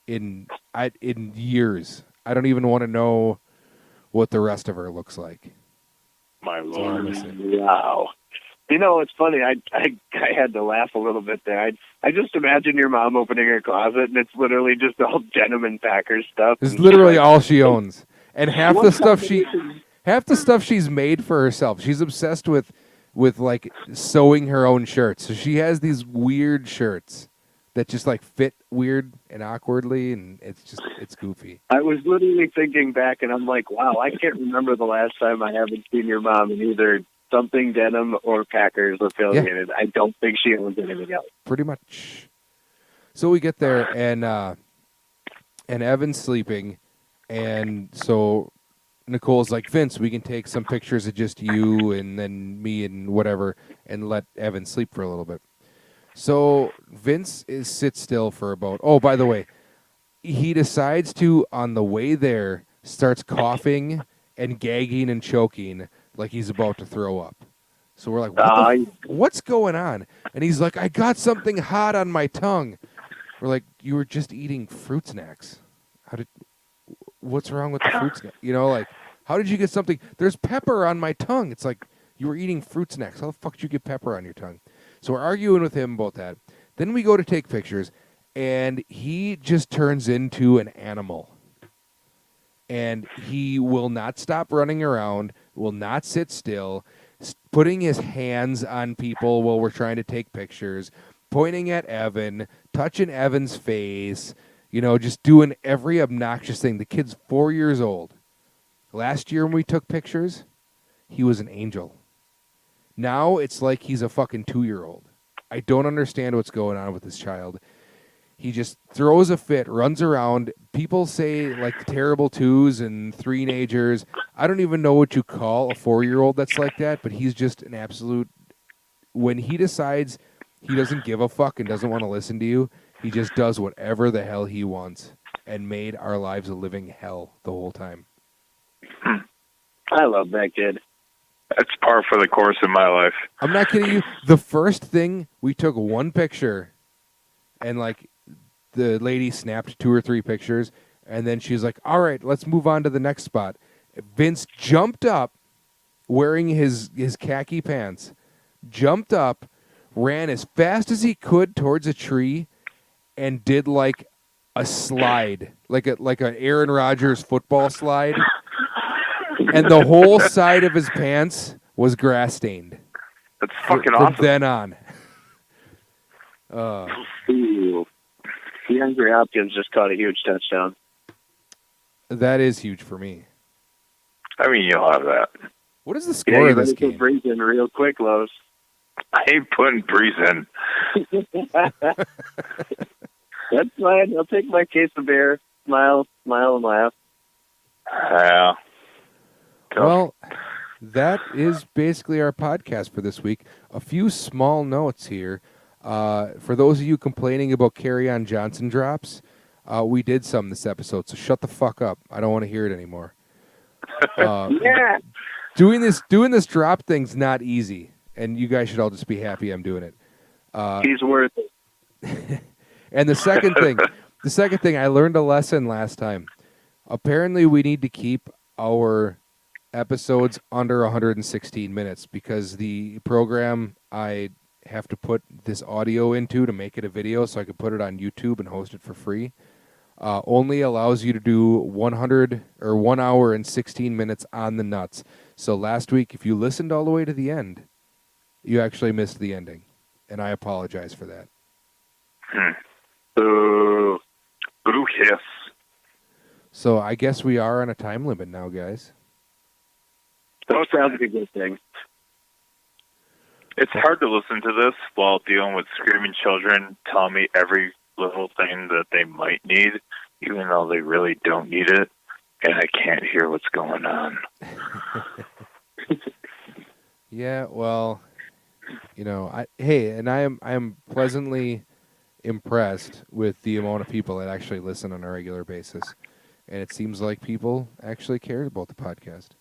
in years. I don't even want to know what the rest of her looks like. My Lord. Wow. You know, it's funny. I had to laugh a little bit there. I just imagine your mom opening her closet, and it's literally just all denim and Packers stuff. It's literally all she owns, and half the stuff she's made for herself. She's obsessed with like sewing her own shirts. So she has these weird shirts that just like fit weird and awkwardly, and it's goofy. I was literally thinking back, and I'm like, wow, I can't remember the last time I haven't seen your mom in either something denim or Packers affiliated. Yeah. I don't think she owns anything else. Pretty much. So we get there, and Evan's sleeping, and so Nicole's like, Vince, we can take some pictures of just you and then me and whatever, and let Evan sleep for a little bit. So Vince sits still for about, oh, by the way, he decides to, on the way there, starts coughing and gagging and choking like he's about to throw up. So we're like, what's going on? And he's like, I got something hot on my tongue. We're like, you were just eating fruit snacks. What's wrong with the fruit snacks? You know, like, how did you get something? There's pepper on my tongue. It's like, you were eating fruit snacks. How the fuck did you get pepper on your tongue? So we're arguing with him about that. Then we go to take pictures, and he just turns into an animal. And he will not stop running around, will not sit still, putting his hands on people while we're trying to take pictures, pointing at Evan, touching Evan's face, you know, just doing every obnoxious thing. The kid's 4 years old. Last year when we took pictures, he was an angel. Now it's like he's a fucking 2-year-old. I don't understand what's going on with this child. He just throws a fit, runs around. People say like terrible twos and three-nagers. I don't even know what you call a 4-year-old that's like that, but he's just an absolute... When he decides he doesn't give a fuck and doesn't want to listen to you, he just does whatever the hell he wants and made our lives a living hell the whole time. I love that kid. That's par for the course in my life. I'm not kidding you. The first thing, we took one picture, and like the lady snapped 2 or 3 pictures, and then she's like, all right, let's move on to the next spot. Vince jumped up, wearing his khaki pants, jumped up, ran as fast as he could towards a tree, and did like a slide, like a Aaron Rodgers football slide, and the whole side of his pants was grass stained. That's fucking From awesome. then on. Ooh. DeAndre Hopkins just caught a huge touchdown. That is huge for me. I mean, you'll have that. What is the Yeah, score you of this better game? put Breeze in real quick, Lowe's. I ain't putting Breeze in. That's fine. I'll take my case of beer, smile, and laugh. Yeah. Well, that is basically our podcast for this week. A few small notes here. For those of you complaining about Kerryon Johnson drops, we did some this episode, so shut the fuck up. I don't want to hear it anymore. Yeah. Doing this drop thing's not easy, and you guys should all just be happy I'm doing it. He's worth it. And the second thing, I learned a lesson last time. Apparently, we need to keep our episodes under 116 minutes because the program I have to put this audio into to make it a video so I can put it on YouTube and host it for free only allows you to do 100 or 1 hour and 16 minutes on the nuts. So last week, if you listened all the way to the end, you actually missed the ending, and I apologize for that. Boo. Boo kiss. So I guess we are on a time limit now, guys. That sounds like a good thing. It's hard to listen to this while dealing with screaming children telling me every little thing that they might need, even though they really don't need it, and I can't hear what's going on. Yeah, well, I am pleasantly impressed with the amount of people that actually listen on a regular basis, and it seems like people actually care about the podcast.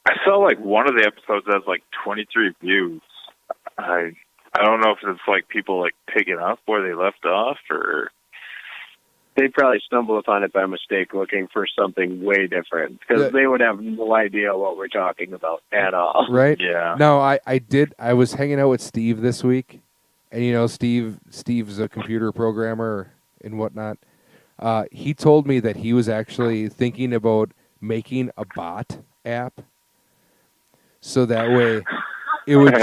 I saw like one of the episodes has like 23 views. I don't know if it's like people like picking up where they left off, or They probably stumble upon it by mistake looking for something way different because they would have no idea what we're talking about at all. Right? Yeah. No, I was hanging out with Steve this week, and Steve's a computer programmer and whatnot. He told me that he was actually thinking about making a bot app, so that way it would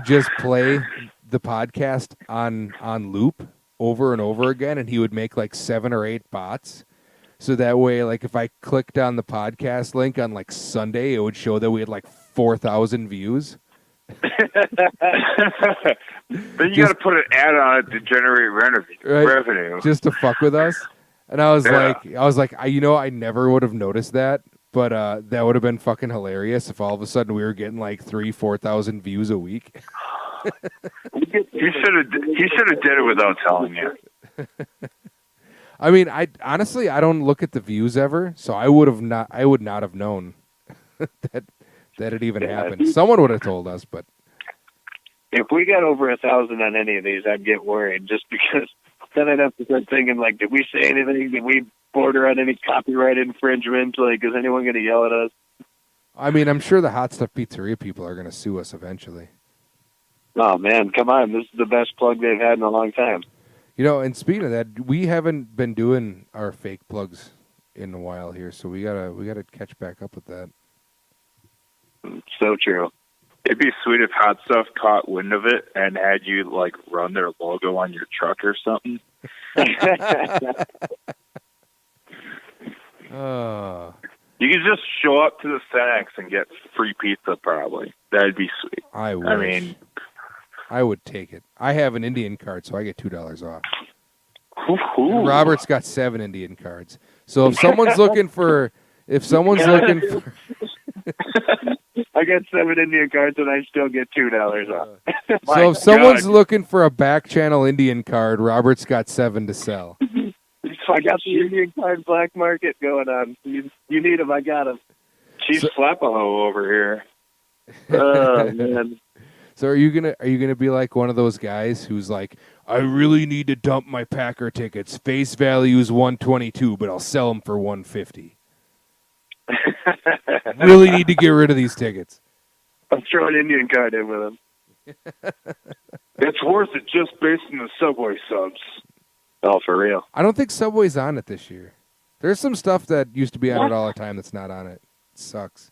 just play the podcast on loop over and over again, and he would make like 7 or 8 bots. So that way, like if I clicked on the podcast link on like Sunday, it would show that we had like 4,000 views. Then you got to put an ad on it to generate revenue. Just to fuck with us. And I was like, I never would have noticed that, but that would have been fucking hilarious if all of a sudden we were getting like 3,000-4,000 views a week. He should have did it without telling you. I mean, I don't look at the views ever, so I would not have known that it even happened. Someone would have told us, but If we got over 1,000 on any of these, I'd get worried just because then I'd have to start thinking, like, did we say anything? Did we border on any copyright infringement? Like, is anyone going to yell at us? I mean, I'm sure the Hot Stuff Pizzeria people are going to sue us eventually. Oh, man, come on. This is the best plug they've had in a long time. And speaking of that, we haven't been doing our fake plugs in a while here, so we gotta catch back up with that. So true. It'd be sweet if Hot Stuff caught wind of it and had you like run their logo on your truck or something. You could just show up to the Senex and get free pizza, probably. That'd be sweet. I wish. I mean, I would take it. I have an Indian card, so I get $2 off. ooh. Robert's got 7 Indian cards. So if someone's looking for I got 7 Indian cards and I still get $2 off. so if someone's looking for a back channel Indian card, Robert's got 7 to sell. I got the Indian card black market going on. You need them, I got them. Chief Slapaho over here. Oh, man. So are you gonna be like one of those guys who's like, I really need to dump my Packer tickets. Face value is $122, but I'll sell them for $150. Really need to get rid of these tickets. I'm throwing an Indian card in with them. It's worth it just based on the Subway subs. Oh, for real. I don't think Subway's on it this year. There's some stuff that used to be on it all the time that's not on it. It sucks.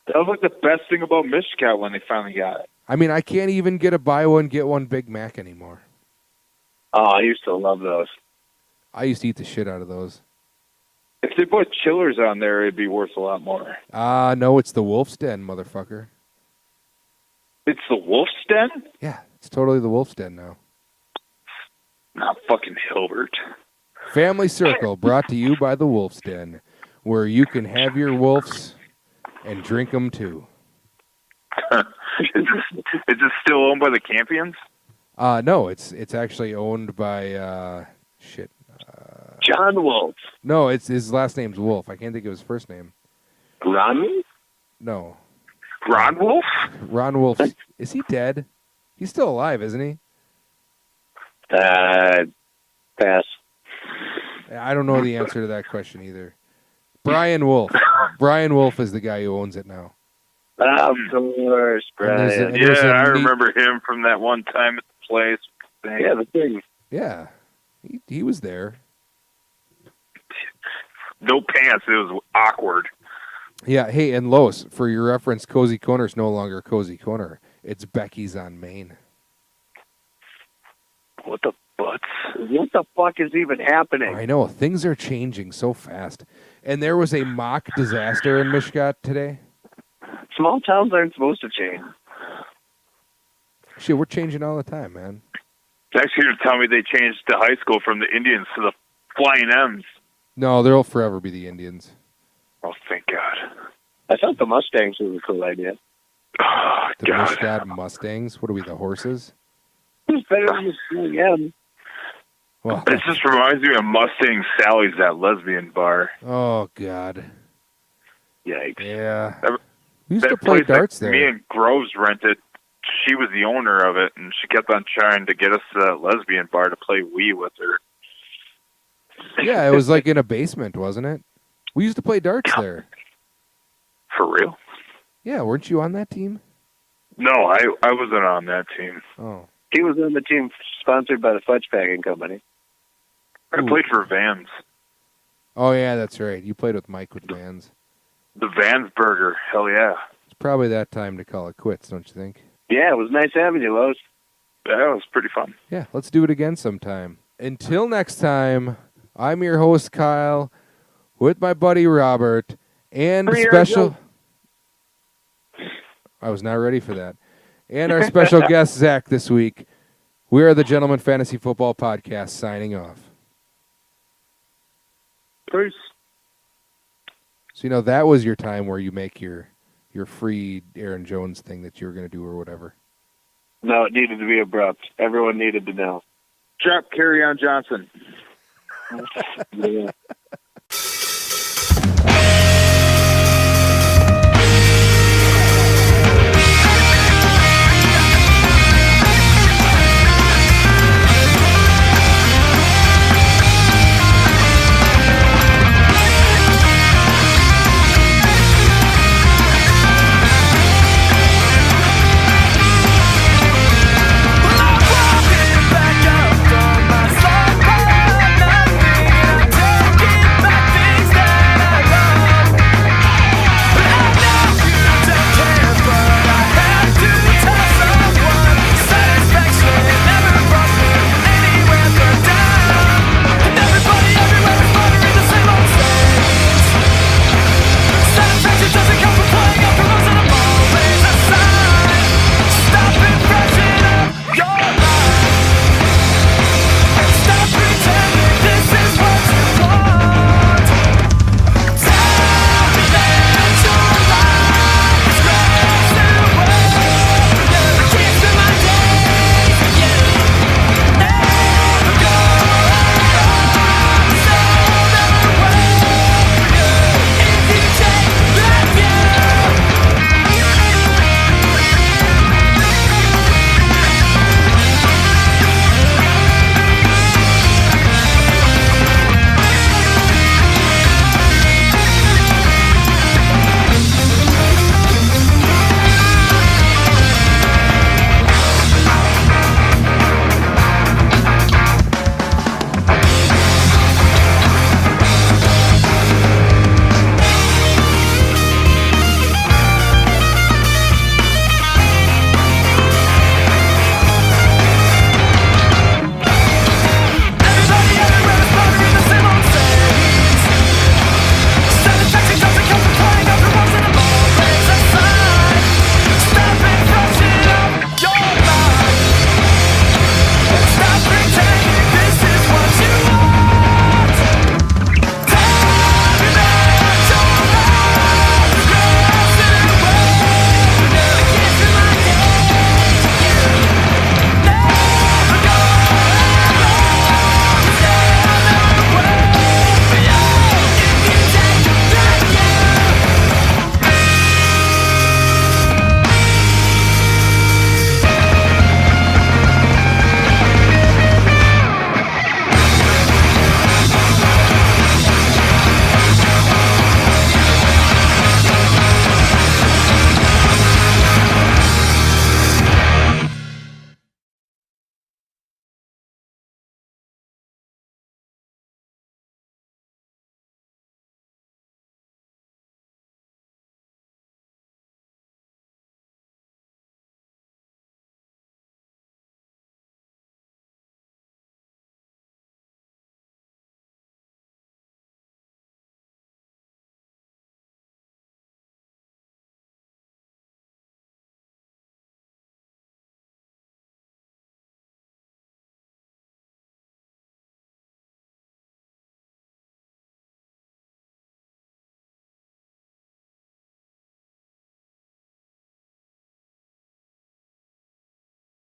That was like the best thing about Mishkat when they finally got it. I mean, I can't even get a buy one, get one Big Mac anymore. Oh, I used to love those. I used to eat the shit out of those. If they put chillers on there, it'd be worth a lot more. No, it's the Wolf's Den, motherfucker. It's the Wolf's Den? Yeah, it's totally the Wolf's Den now. Not fucking Hilbert. Family Circle, brought to you by the Wolf's Den, where you can have your wolves and drink them too. Is this still owned by the Campions? No, it's actually owned by John Wolf. No, it's his last name's Wolf. I can't think of his first name. Ron? No. Ron Wolf? Ron Wolf. Is he dead? He's still alive, isn't he? Pass. I don't know the answer to that question either. Brian Wolf. Brian Wolf is the guy who owns it now. Of course, Brian. I remember him from that one time at the place. Yeah, the thing. Yeah, he was there. No pants. It was awkward. Yeah, hey, and Lois, for your reference, Cozy Corner is no longer Cozy Corner. It's Becky's on Main. What the butts? What the fuck is even happening? I know, things are changing so fast. And there was a mock disaster in Mishkat today. Small towns aren't supposed to change. Shit, we're changing all the time, man. Next year, tell me they changed the high school from the Indians to the Flying M's. No, they'll forever be the Indians. Oh, thank God. I thought the Mustangs was a cool idea. Oh, The God. Mishkat Mustangs? What are we, the horses? Who's better than the Flying M? Well, This just reminds me of Mustang Sally's, that lesbian bar. oh, God. Yikes. Yeah. That- We used to That play place darts that there. me and Groves rented, she was the owner of it, and she kept on trying to get us to that lesbian bar to play Wii with her. Yeah, it was like in a basement, wasn't it? We used to play darts there. For real? Yeah, weren't you on that team? No, I wasn't on that team. Oh. He was on the team sponsored by the Fudge Packing Company. I played for Vans. Oh, yeah, that's right. You played with Mike with Vans. The Vans Burger. Hell yeah. It's probably that time to call it quits, don't you think? Yeah, it was nice having you, Lowe's. That was pretty fun. Yeah, let's do it again sometime. Until next time, I'm your host, Kyle, with my buddy Robert, and special... I was not ready for that. And our special guest, Zach, this week. We are the Gentleman Fantasy Football Podcast, signing off. Peace. So, that was your time where you make your free Aaron Jones thing that you were going to do or whatever. No, it needed to be abrupt. Everyone needed to know. Drop Carry On Johnson. Yeah.